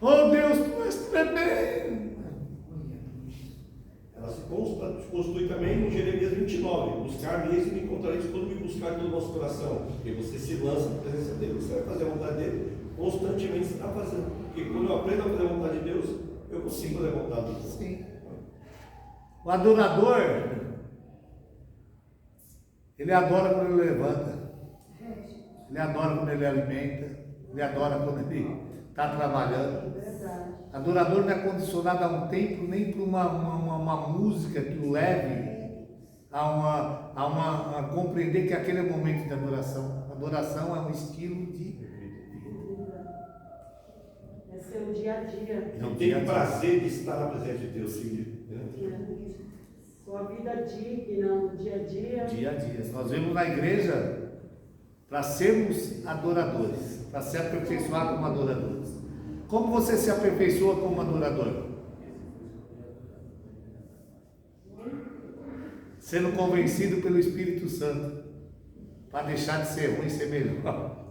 Oh Deus, tu és tremendo. Ela se constitui também em Jeremias 29. Buscar-me eis e me encontrareis quando me buscar todo o vosso coração. Porque você se lança na presença dele, você vai fazer a vontade dele. Constantemente você está fazendo. Porque quando eu aprendo a fazer a vontade de Deus, eu consigo fazer a vontade de Deus. Sim. O adorador, ele adora quando ele levanta. Ele adora quando ele alimenta. Ele adora quando ele está trabalhando. Verdade. Adorador não é condicionado a um tempo, nem para uma música que o leve a compreender que aquele é o momento de adoração. Adoração é um estilo de vida. É seu dia a dia. É um Tem dia a dia. prazer de estar na presença de Deus, sim. Sua vida digna no dia a dia. Dia a dia. Nós vemos na igreja para sermos adoradores, para se aperfeiçoar como adoradores. Como você se aperfeiçoa como adorador? Sendo convencido pelo Espírito Santo, para deixar de ser ruim e ser melhor.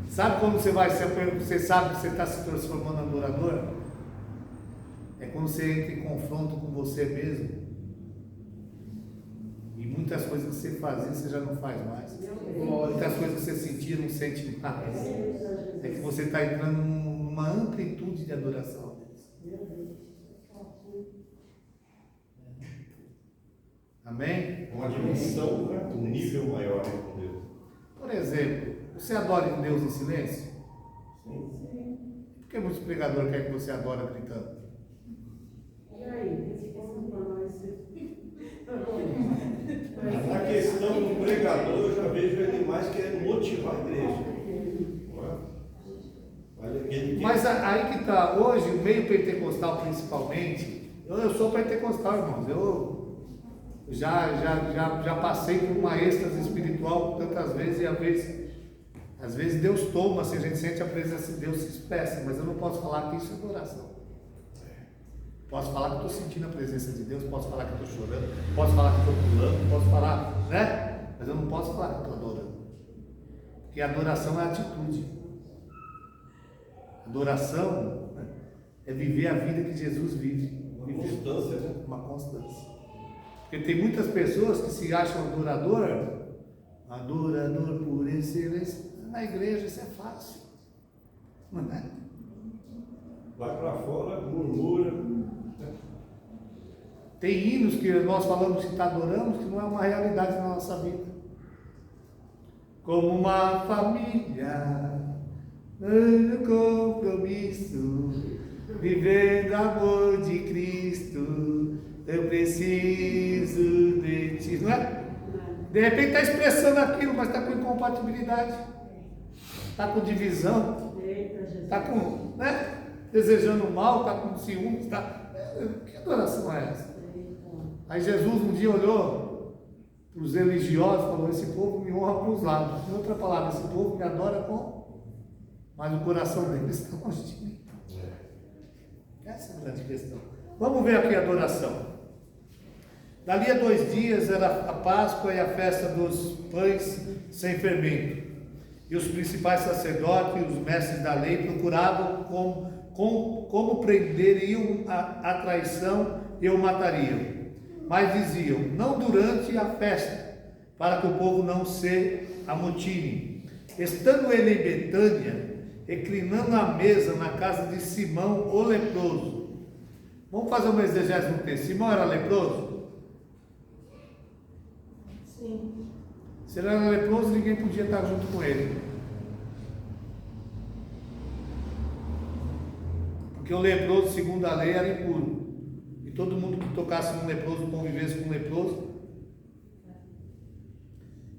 Sabe quando você sabe que você está se transformando em adorador? É quando você entra em confronto com você mesmo. E muitas coisas que você fazia, você já não faz mais. Muitas coisas que você sentia, não sente mais. É que você está entrando numa amplitude de adoração. Amém? Uma dimensão, né? Um nível maior com Deus. Por exemplo, você adora Deus em silêncio? Sim. Por que muitos pregadores querem que você adore gritando? E aí? Responda para nós. Na questão do pregador, eu já vejo ele mais querendo motivar a igreja. Mas aí que está, hoje, o meio pentecostal principalmente, eu sou pentecostal, irmãos, eu já passei por uma êxtase espiritual tantas vezes e às vezes Deus toma, se a gente sente a presença de Deus se expressa, mas eu não posso falar que isso é adoração. Posso falar que estou sentindo a presença de Deus, posso falar que estou chorando, posso falar que estou pulando, posso falar, né? Mas eu não posso falar que estou adorando. Porque adoração é atitude. Adoração é viver a vida que Jesus vive. Uma constância, né? Uma constância. Porque tem muitas pessoas que se acham adorador por excelência. Na igreja isso é fácil. Não é? Vai para fora, murmura. Tem hinos que nós falamos que adoramos que não é uma realidade na nossa vida. Como uma família, no compromisso, vivendo o amor de Cristo, eu preciso de ti. Não é? De repente está expressando aquilo, mas está com incompatibilidade, está com divisão, está com, né? Desejando mal, está com ciúmes, está... Que adoração é essa? Aí Jesus um dia olhou para os religiosos e falou: esse povo me honra com os lábios. Em outra palavra, esse povo me adora com... mas o coração deles está longe de mim. bastante questão. Vamos ver aqui a adoração. Dali a 2 dias era a Páscoa e a festa dos pães sem fermento. E os principais sacerdotes e os mestres da lei procuravam como prenderiam a traição e o matariam. Mas diziam, não durante a festa, para que o povo não se amotine. Estando ele em Betânia, reclinando a mesa na casa de Simão, o leproso. Vamos fazer uma exegese no texto. Simão era leproso? Sim. Se ele era leproso, ninguém podia estar junto com ele. Porque o leproso, segundo a lei, era impuro. E todo mundo que tocasse num leproso, convivesse com um leproso.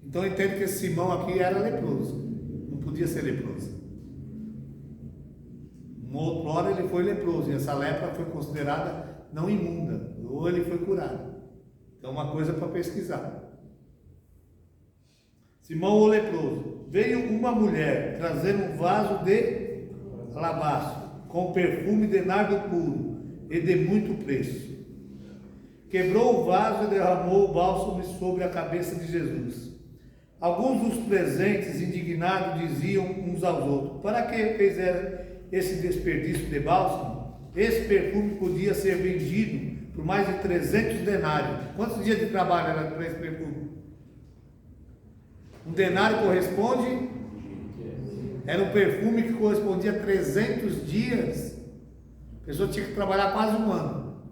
Então eu entendo que esse Simão aqui era leproso. Não podia ser leproso. Uma outra hora ele foi leproso. E essa lepra foi considerada não imunda. Ou ele foi curado. Então uma coisa para pesquisar. Simão o leproso. Veio uma mulher trazendo um vaso de alabastro com perfume de nardo puro e de muito preço. Quebrou o vaso e derramou o bálsamo sobre a cabeça de Jesus. Alguns dos presentes, indignados, diziam uns aos outros: para que fizeram esse desperdício de bálsamo? Esse perfume podia ser vendido por mais de 300 denários. Quantos dias de trabalho era para esse perfume? Um denário corresponde? Era um perfume que correspondia a 300 dias. A pessoa tinha que trabalhar quase um ano.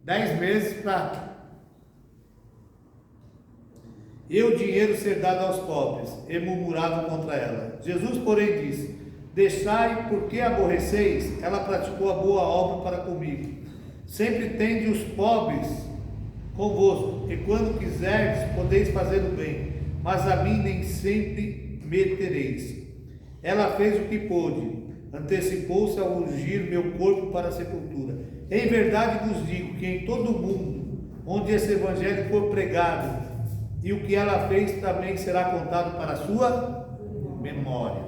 10 meses para... E o dinheiro ser dado aos pobres, e murmuravam contra ela. Jesus, porém, disse: deixai, porque aborreceis? Ela praticou a boa obra para comigo. Sempre tende os pobres convosco, e quando quiserdes, podeis fazer o bem, mas a mim nem sempre me tereis. Ela fez o que pôde, antecipou-se a ungir meu corpo para a sepultura. Em verdade vos digo que em todo o mundo, onde esse evangelho for pregado, e o que ela fez também será contado para a sua memória.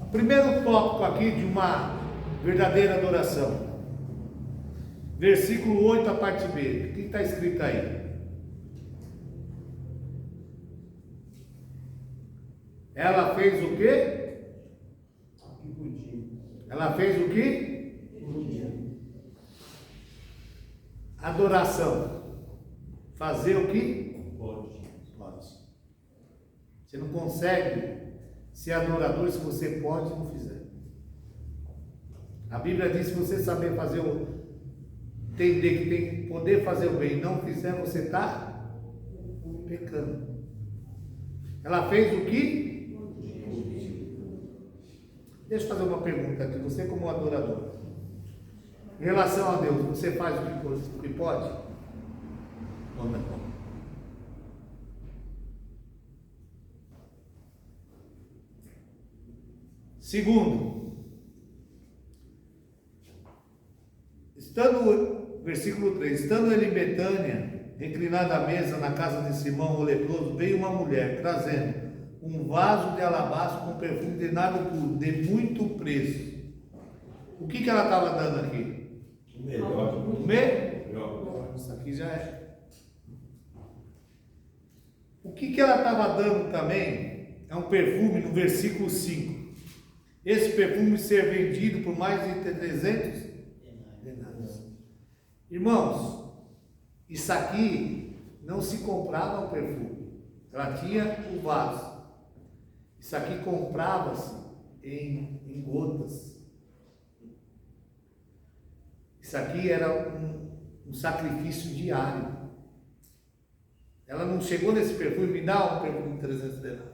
O primeiro tópico aqui de uma verdadeira adoração. Versículo 8, a parte B. O que está escrito aí? Ela fez o quê? Ela fez o quê? Adoração. Fazer o que? Pode. Você não consegue ser adorador se você pode e não fizer. A Bíblia diz que se você saber fazer entender que tem que poder fazer o bem e não fizer, você está pecando. Ela fez o que? Deixa eu fazer uma pergunta aqui. Você como adorador, em relação a Deus, você faz o que pode? Ou não? Segundo, versículo 3, estando ele em Betânia, reclinado à mesa na casa de Simão o leproso, veio uma mulher trazendo um vaso de alabastro com perfume de nardo puro, de muito preço. O que ela estava dando aqui? Melhor. Melhor. Isso aqui já é. O que ela estava dando também é um perfume no versículo 5. Esse perfume ser vendido por mais de 300 denários. Irmãos, isso aqui não se comprava o perfume. Ela tinha o vaso. Isso aqui comprava-se em gotas. Isso aqui era um sacrifício diário. Ela não chegou nesse perfume, me dá um perfume de 300 denários.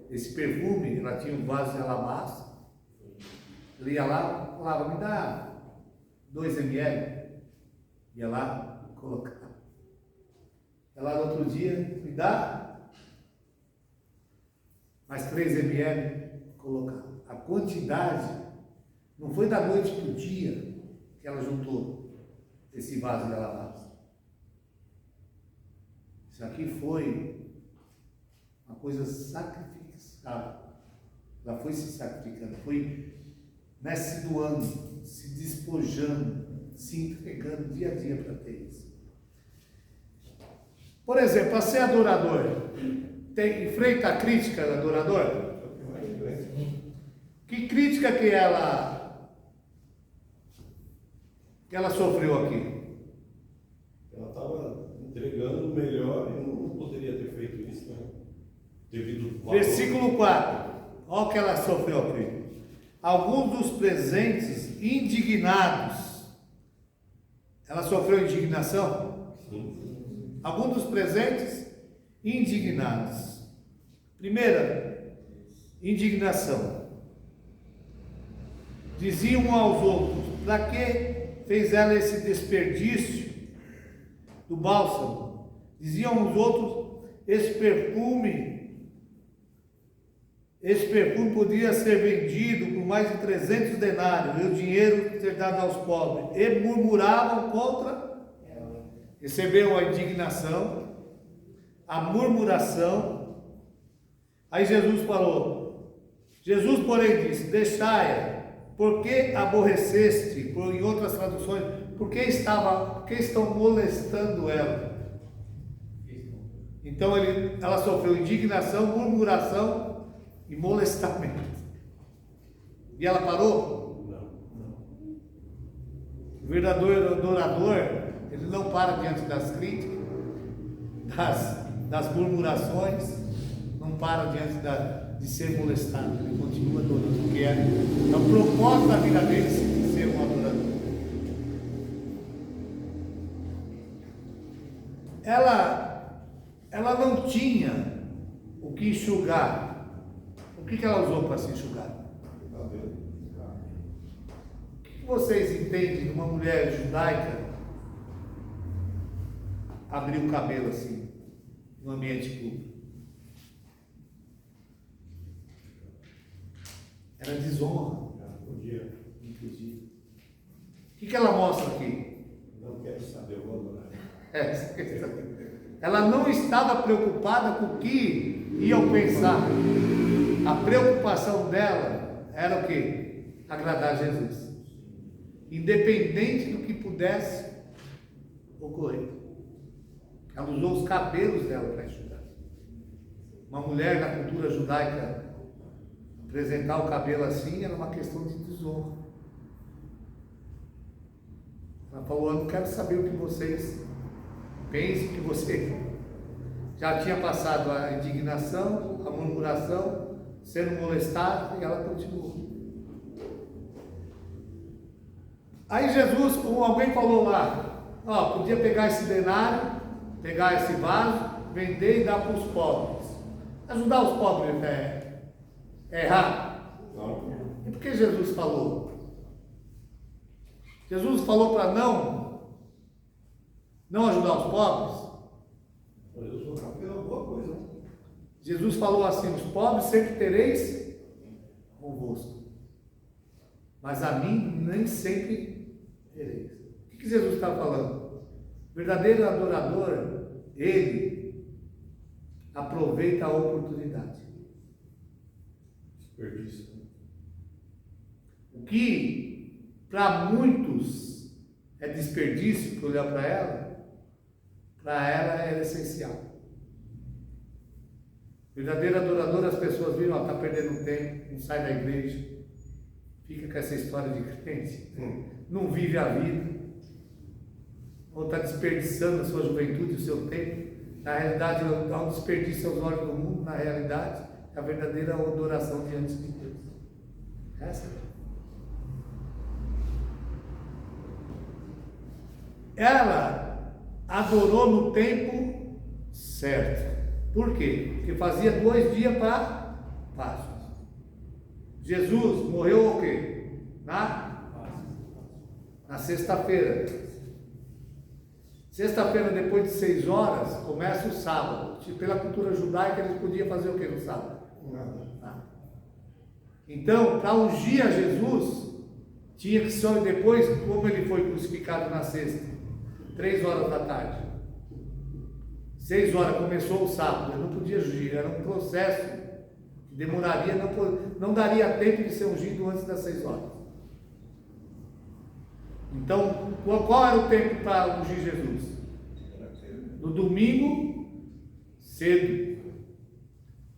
Esse perfume, ela tinha um vaso de alabastro. Ela ia lá, falava, me dá 2 ml. Ia lá, colocava. Ela no outro dia, me dá mais 3 ml, colocava. A quantidade não foi da noite para o dia que ela juntou esse vaso de alabastro. Isso aqui foi uma coisa sacrificada. Ela foi se sacrificando, foi se doando. se despojando, se entregando dia a dia para ter isso. Por exemplo, para ser adorador, enfrenta a crítica do adorador? Que crítica que ela sofreu aqui? Ela estava entregando o melhor e não poderia ter feito isso, né? Devido ao Versículo 4. Olha o que ela sofreu aqui. Alguns dos presentes indignados. Ela sofreu indignação? Sim. Alguns dos presentes indignados. Primeira, indignação. Diziam uns aos outros: para que fez ela esse desperdício do bálsamo? Diziam os outros: esse perfume podia ser vendido por mais de 300 denários e o dinheiro ser dado aos pobres. E murmuravam contra ela. Receberam a indignação, a murmuração. Aí Jesus falou. Jesus, porém, disse: deixai-a. Por que aborreceste? Em outras traduções, por que estão molestando ela? Então ela sofreu indignação, murmuração e molestamento. E ela parou? Não. O verdadeiro adorador, ele não para diante das críticas, das murmurações, não para diante de ser molestado, ele continua adorando, porque é o propósito da vida dele ser um adorador. Ela não tinha o que enxugar. O que ela usou para se enxugar? O que vocês entendem de uma mulher judaica abrir o cabelo assim, no ambiente público? Era desonra. Não podia. Não podia. O que ela mostra aqui? Não quero saber, eu vou adorar. Ela não estava preocupada com o que iam pensar. A preocupação dela era o quê? Agradar a Jesus. Independente do que pudesse ocorrer. Ela usou os cabelos dela para enxugar. Uma mulher na cultura judaica apresentar o cabelo assim era uma questão de desonra. Ela falou: eu não quero saber o que vocês pensam, que você já tinha passado a indignação, a murmuração, sendo molestado, e ela continuou. Aí Jesus, alguém falou lá: podia pegar esse denário, pegar esse vaso, vender e dar para os pobres. Ajudar os pobres é errado? Não. E por que Jesus falou? Jesus falou para não ajudar os pobres? Eu sou café, é uma boa coisa. Jesus falou assim: os pobres sempre tereis convosco, mas a mim nem sempre tereis. O que Jesus está falando? O verdadeiro adorador, ele aproveita a oportunidade. Desperdício. O que para muitos é desperdício, para olhar para ela é essencial. Verdadeiro adorador, as pessoas viram: está perdendo tempo, não sai da igreja, fica com essa história de crente, não vive a vida, ou está desperdiçando a sua juventude, o seu tempo. Na realidade, há um desperdício aos olhos do mundo. Na realidade, é a verdadeira adoração diante de Deus. Essa é. Ela adorou no tempo certo. Por quê? Porque fazia 2 dias para Páscoa. Jesus morreu o quê? Na sexta-feira. Sexta-feira, depois de 6 horas, começa o sábado. Pela cultura judaica, eles podiam fazer o que no sábado? Nada. Então, para ungir a Jesus, tinha que ser depois, como ele foi crucificado na sexta, 3 horas da tarde. 6 horas começou o sábado, ele não podia ungir, era um processo que demoraria, não daria tempo de ser ungido antes das 6 horas. Então, qual era o tempo para ungir Jesus? No domingo cedo.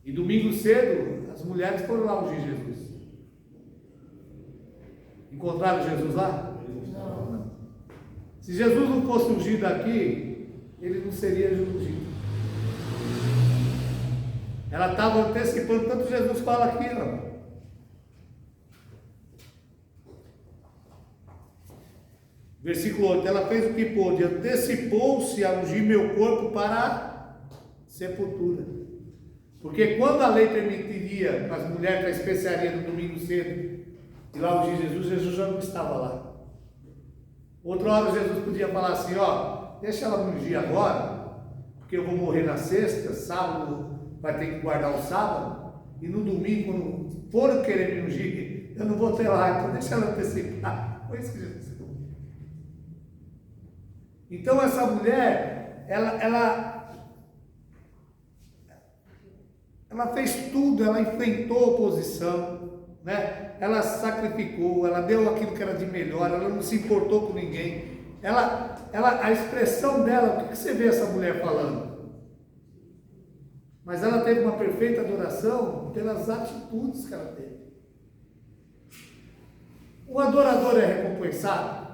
E domingo cedo, as mulheres foram lá ungir Jesus. Encontraram Jesus lá? Não. Se Jesus não fosse ungido aqui, ele não seria ungido. Ela estava antecipando, tanto Jesus fala aqui, ó. Versículo 8, ela fez o que pôde, antecipou-se a ungir meu corpo para a sepultura. Porque quando a lei permitiria para as mulheres para a especiaria no domingo cedo ir lá ungir Jesus, Jesus já não estava lá. Outra hora Jesus podia falar assim, ó, deixa ela me ungir agora, porque eu vou morrer na sexta, sábado vai ter que guardar o sábado, e no domingo, quando for querer me ungir, eu não vou ter lá, então deixa ela antecipar. Foi isso que Jesus falou. Então essa mulher, ela fez tudo, ela enfrentou oposição, né? Ela sacrificou, ela deu aquilo que era de melhor, ela não se importou com ninguém. A expressão dela, o que você vê essa mulher falando? Mas ela teve uma perfeita adoração pelas atitudes que ela teve. O adorador é recompensado?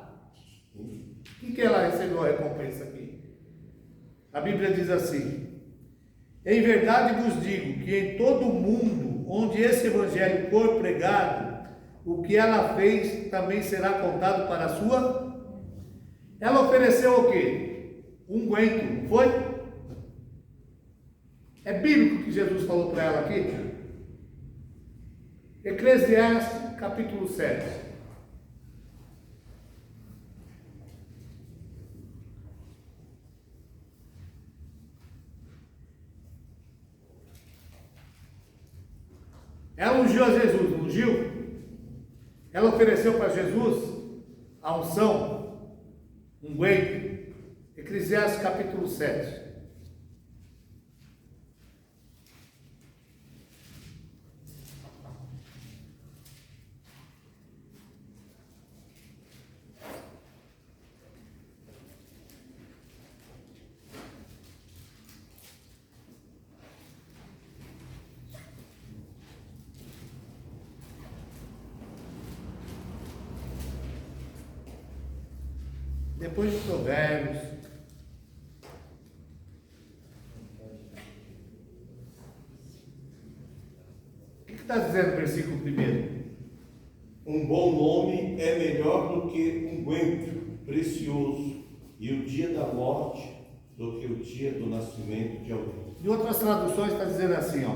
O que ela recebeu a recompensa aqui? A Bíblia diz assim: em verdade vos digo que em todo o mundo onde esse evangelho for pregado, o que ela fez também será contado para a sua. Ela ofereceu o quê? Unguento, não foi? É bíblico que Jesus falou para ela aqui? Eclesiastes capítulo 7. Ela ungiu a Jesus, não ungiu? Ela ofereceu para Jesus a unção, unguento. Eclesiastes capítulo 7. Depois de Provérbios. O que está dizendo o versículo 1? Um bom nome é melhor do que um unguento precioso, e o dia da morte do que o dia do nascimento de alguém. Em outras traduções está dizendo assim, ó.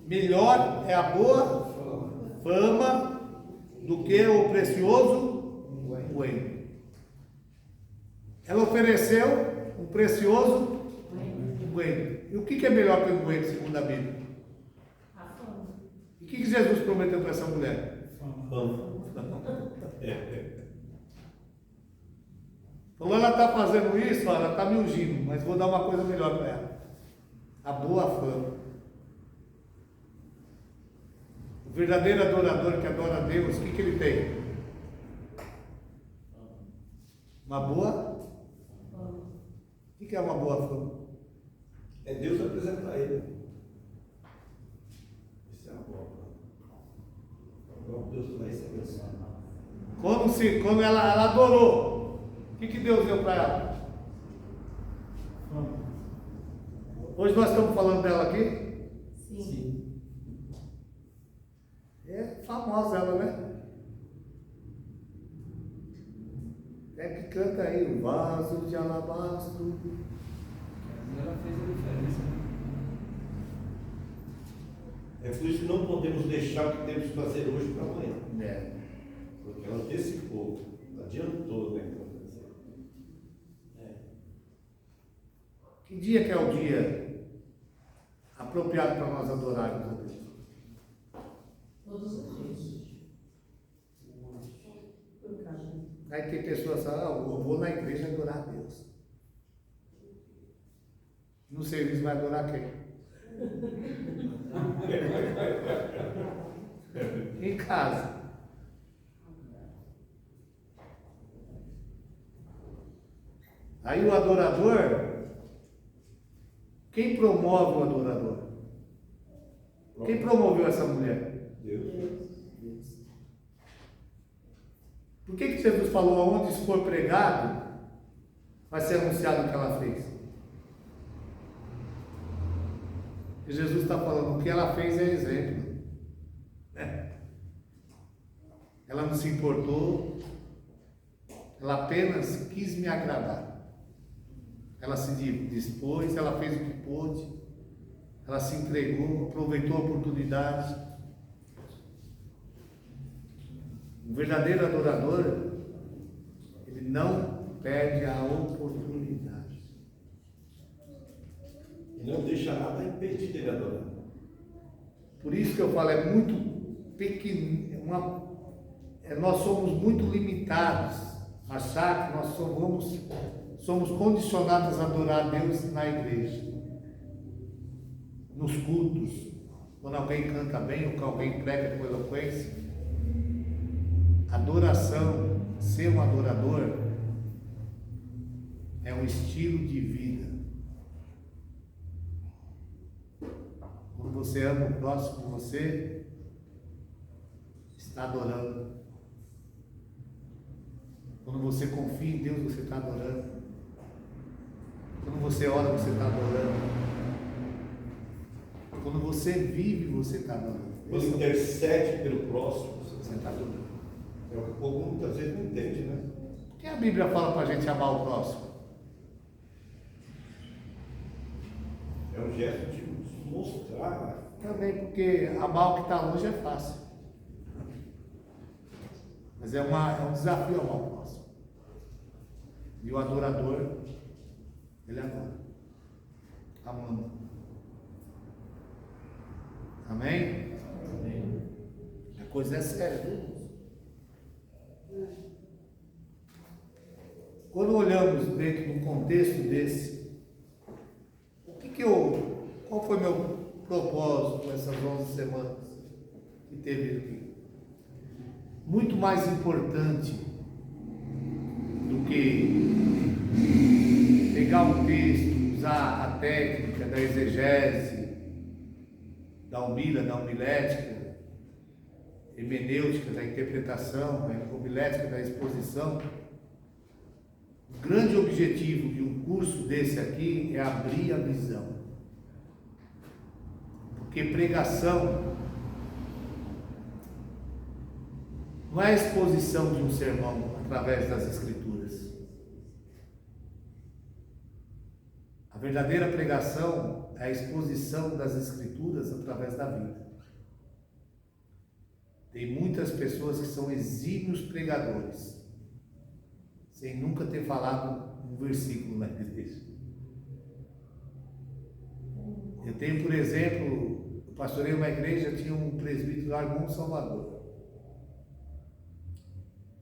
Melhor é a boa fama do que o precioso unguento. Ela ofereceu um precioso unguento. E o que é melhor que o unguento, segundo a Bíblia? A fama. E o que Jesus prometeu para essa mulher? Fama. Falou, ela está fazendo isso, ó, ela está me ungindo, mas vou dar uma coisa melhor para ela. A boa fama. O verdadeiro adorador que adora a Deus, o que ele tem? Uma boa? O que é uma boa fama? É Deus apresentar ele. Isso é uma boa fama. Deus vai ser abençoado. Quando ela adorou, o que Deus deu para ela? Hoje nós estamos falando dela aqui? Sim. É famosa ela, né? É que canta aí, o vaso de alabastro. Ela fez a diferença. É por isso que não podemos deixar o que temos que fazer hoje para amanhã. É. Porque ela antecipou, adiantou, né? Que dia que é o dia apropriado para nós adorarmos a Deus? Todos os dias. Aí tem pessoas que falam, eu vou na igreja adorar a Deus. No serviço vai adorar quem? Em casa. Aí o adorador, quem promove o adorador? Quem promoveu essa mulher? Deus. Por que Jesus falou, aonde isso for pregado, vai ser anunciado o que ela fez? E Jesus está falando, o que ela fez é exemplo. Ela não se importou, ela apenas quis me agradar. Ela se dispôs, ela fez o que pôde, ela se entregou, aproveitou a oportunidade. O verdadeiro adorador, ele não perde a oportunidade. E não deixa nada impedir dele adorar. Por isso que eu falo, é muito pequeno, nós somos muito limitados a achar que nós somos condicionados a adorar a Deus na igreja, nos cultos, quando alguém canta bem ou quando alguém prega com eloquência. Adoração, ser um adorador, é um estilo de vida. Quando você ama o próximo, você está adorando. Quando você confia em Deus, você está adorando. Quando você ora, você está adorando. Quando você vive, você está adorando. Quando intercede pelo próximo, Você está adorando. é o que o povo muitas vezes não entende, né? Por que a Bíblia fala para a gente amar o próximo? É um gesto de mostrar. Também porque amar o que está longe é fácil. Mas é um desafio amar o próximo. E o adorador, ele adora. Amando. Amém? A coisa é séria. Quando olhamos dentro de um contexto desse, qual foi meu propósito nessas 11 semanas que teve aqui? Muito mais importante do que pegar um texto, usar a técnica da exegese, da homilética, hermenêutica, da interpretação, da homilética, da exposição. O grande objetivo de um curso desse aqui é abrir a visão. Porque pregação não é a exposição de um sermão através das Escrituras. A verdadeira pregação é a exposição das Escrituras através da vida. Tem muitas pessoas que são exímios pregadores, sem nunca ter falado um versículo na igreja. Eu tenho, por exemplo, eu pastorei uma igreja, tinha um presbítero lá, irmão Salvador.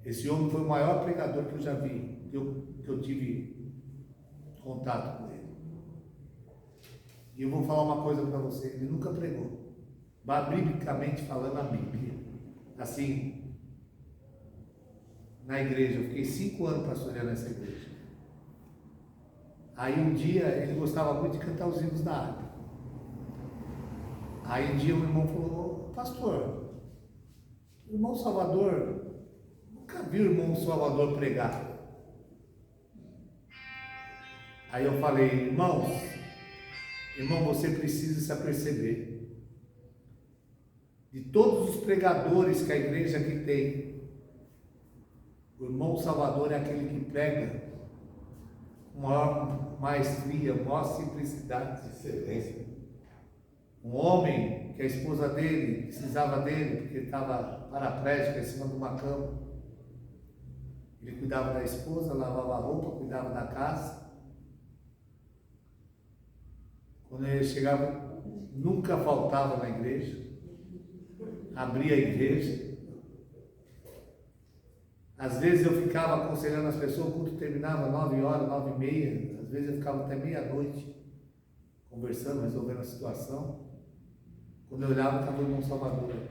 Esse homem foi o maior pregador que eu já vi, que eu tive contato com ele. E eu vou falar uma coisa para você, ele nunca pregou. Biblicamente falando, a Bíblia. Assim, na igreja, eu fiquei 5 anos pastoreando nessa igreja. Aí um dia, ele gostava muito de cantar os hinos da harpa. Aí um dia o irmão falou, pastor, o irmão Salvador, nunca vi o irmão Salvador pregar. Aí eu falei, irmão, você precisa se aperceber. De todos os pregadores que a igreja aqui tem, o irmão Salvador é aquele que prega com maior maestria, maior simplicidade, excelência. Um homem que a esposa dele precisava dele, porque estava paraplégica em cima de uma cama. Ele cuidava da esposa, lavava a roupa, cuidava da casa. Quando ele chegava, nunca faltava na igreja. Abria a igreja. Às vezes eu ficava aconselhando as pessoas, o culto terminava 9 horas, 9h30, às vezes eu ficava até meia-noite, conversando, resolvendo a situação. Quando eu olhava, estava o irmão Salvador. Eu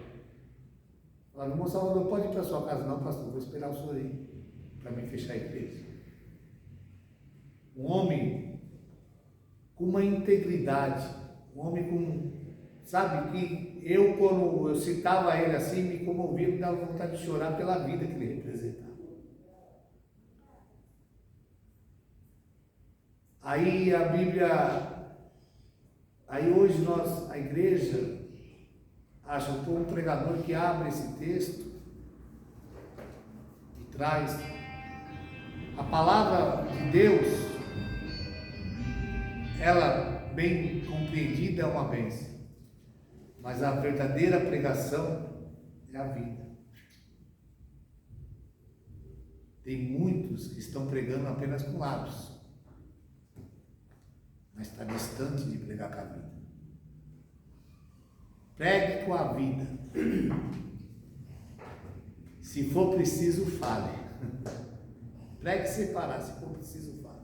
falava, irmão Salvador, pode ir para sua casa? Não, pastor, vou esperar o senhor ir, para mim fechar a igreja. um homem com uma integridade, um homem com, sabe, que eu, quando eu citava ele assim, me comovia, me dava vontade de chorar pela vida que ele representava. Aí a Bíblia, aí hoje nós, a igreja, acha que um pregador que abre esse texto e traz a palavra de Deus, ela bem compreendida é uma bênção, mas a verdadeira pregação é a vida. Tem muitos que estão pregando apenas com lábios, mas está distante de pregar com a vida. Pregue com a vida. Se for preciso, fale. Pregue separar, se for preciso, fale.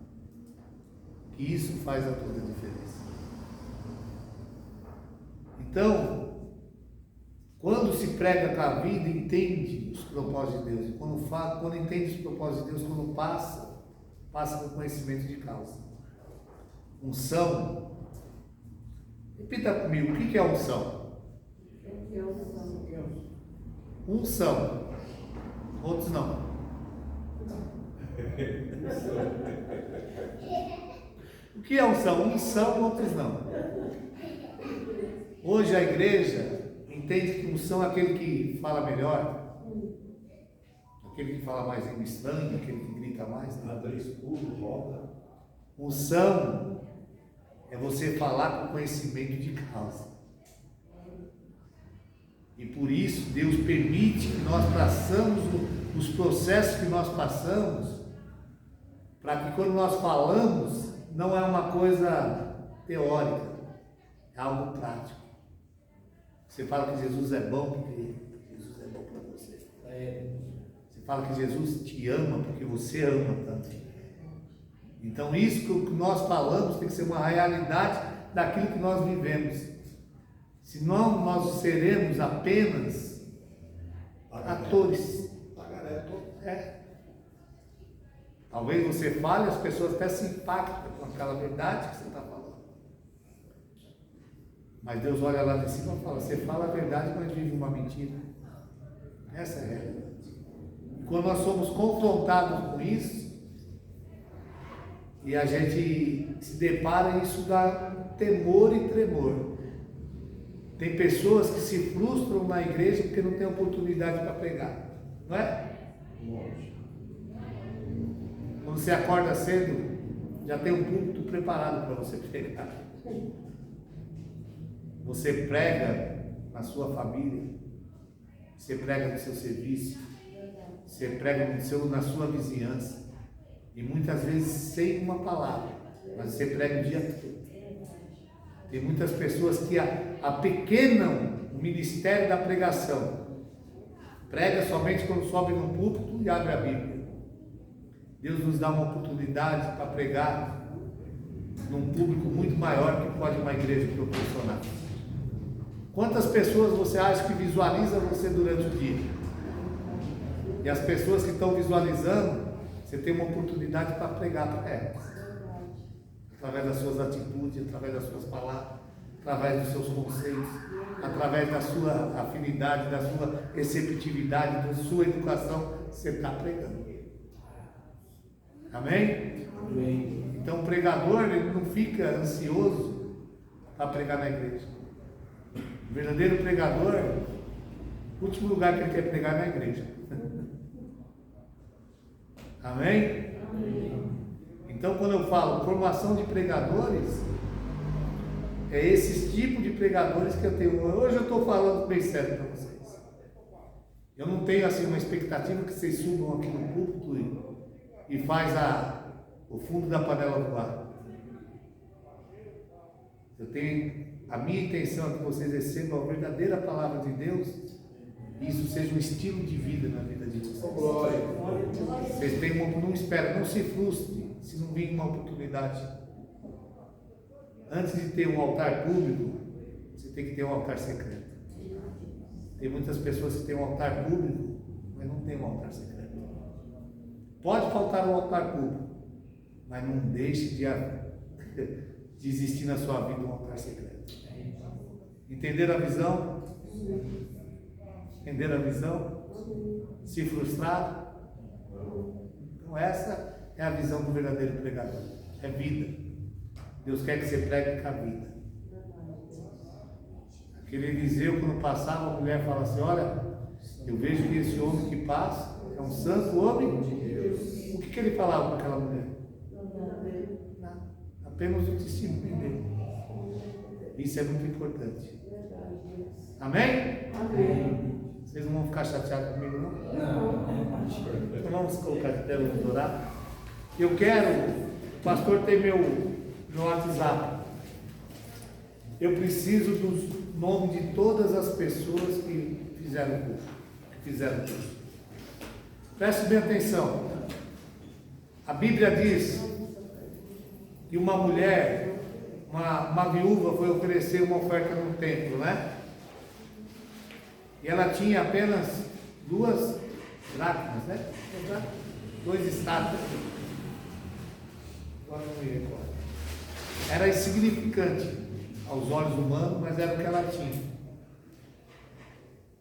Que isso faz a toda a diferença. Então, quando se prega com a vida, entende os propósitos de Deus. E quando entende os propósitos de Deus, quando passa com conhecimento de causa. Unção. Repita comigo, o que é unção? Unção. Outros não. O que é unção? Unção, outros não. Hoje a igreja entende que unção é aquele que fala melhor, aquele que fala mais em estranho, aquele que grita mais. Nada escuro, roda. Unção é você falar com conhecimento de causa. E por isso Deus permite que nós passamos os processos que nós passamos, para que quando nós falamos, não é uma coisa teórica, é algo prático. Você fala que Jesus é bom porque Jesus é bom para você. Você fala que Jesus te ama porque você ama também. Então isso que nós falamos tem que ser uma realidade daquilo que nós vivemos. Senão nós seremos apenas atores. Talvez você fale, as pessoas até se impactam com aquela verdade que você está falando. Mas Deus olha lá de cima e fala, você fala a verdade, mas vive uma mentira. Essa é a realidade. E quando nós somos confrontados com isso, e a gente se depara, isso dá temor e tremor. Tem pessoas que se frustram na igreja porque não tem oportunidade para pregar, não é? Quando você acorda cedo, já tem um púlpito preparado para você pregar. Você prega na sua família, você prega no seu serviço, você prega na sua vizinhança, e muitas vezes sem uma palavra, mas você prega o dia todo. Tem muitas pessoas que apequenam o ministério da pregação. Prega somente quando sobe no púlpito e abre a Bíblia. Deus nos dá uma oportunidade para pregar num público muito maior que pode uma igreja proporcionar. Quantas pessoas você acha que visualiza você durante o dia? E as pessoas que estão visualizando, você tem uma oportunidade para pregar para elas. Através das suas atitudes, através das suas palavras, através dos seus conceitos, através da sua afinidade, da sua receptividade, da sua educação, você está pregando. Amém? Amém. Então o pregador, ele não fica ansioso para pregar na igreja. O verdadeiro pregador, o último lugar que ele quer pregar é na igreja. Amém? Amém. Então, quando eu falo formação de pregadores, é esse tipo de pregadores que eu tenho. Hoje eu estou falando bem sério para vocês. Eu não tenho assim uma expectativa que vocês subam aqui no púlpito e faz o fundo da panela voar. Eu tenho a minha intenção é que vocês recebam a verdadeira palavra de Deus e isso seja um estilo de vida na vida de vocês. Glória. Vocês têm não esperem, não se frustrem se não vir uma oportunidade. Antes de ter um altar público, você tem que ter um altar secreto. Tem muitas pessoas que têm um altar público, mas não tem um altar secreto. Pode faltar um altar público, Mas não deixe de existir na sua vida um altar secreto. Entenderam a visão? Entenderam a visão? Se frustrar? Então essa é a visão do verdadeiro pregador. É vida. Deus quer que você pregue com a vida. Aquele Eliseu, quando passava, a mulher fala assim: olha, eu vejo que esse homem que passa é um santo homem de Deus. O que ele falava para aquela mulher? Nada. Apenas o testemunho dele. Isso é muito importante. Amém? Amém. Vocês não vão ficar chateados comigo, não? Não. Então vamos colocar de pé, vamos orar. Eu quero, o pastor tem meu WhatsApp. Eu preciso dos nomes de todas as pessoas que fizeram o curso. Preste bem atenção. A Bíblia diz que uma mulher, uma viúva, foi oferecer uma oferta no templo, né? E ela tinha apenas 2 dracmas, né? 2 estátuas. Agora não me recordo. Era insignificante aos olhos humanos, mas era o que ela tinha.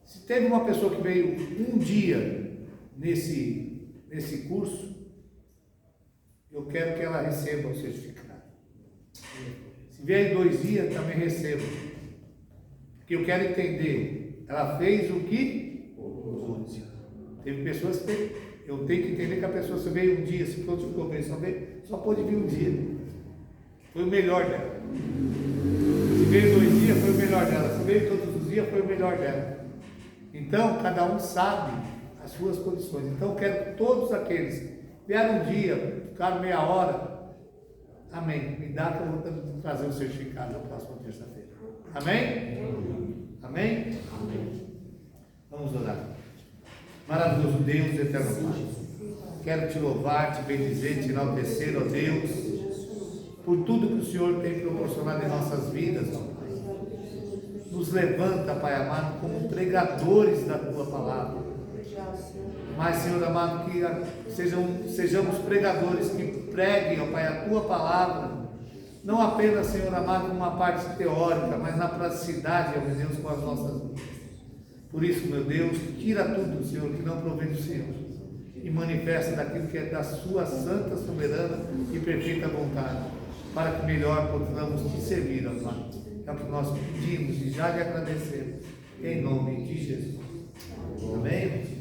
Se teve uma pessoa que veio um dia nesse curso, eu quero que ela receba o certificado. Se vier em 2 dias, também receba. Porque eu quero entender, ela fez o que pôde. Teve pessoas que eu tenho que entender que a pessoa só veio um dia, se todos ficou bem, só pôde vir um dia. Foi o melhor dela. Se veio 2 dias, foi o melhor dela. Se veio todos os dias, foi o melhor dela. Então, cada um sabe as suas condições. Então, eu quero que todos aqueles que vieram um dia, ficaram meia hora, amém. Me dá que eu vou trazer o certificado na próxima terça-feira. Amém? Amém? Vamos orar. Maravilhoso Deus, eterno Pai. Quero te louvar, te bendizer, te enaltecer, ó Deus, por tudo que o Senhor tem proporcionado em nossas vidas, ó Pai. Nos levanta, Pai amado, como pregadores da Tua palavra. Mas, Senhor amado, que sejamos pregadores que preguem, ó Pai, a Tua palavra, não apenas, Senhor amado, uma parte teórica, mas na praticidade, ó meu Deus, com as nossas vidas. Por isso, meu Deus, tira tudo, Senhor, que não provém do Senhor, e manifesta daquilo que é da Sua santa, soberana e perfeita vontade, para que melhor possamos te servir, ó Pai. É o que nós pedimos e já lhe agradecemos, em nome de Jesus. Amém?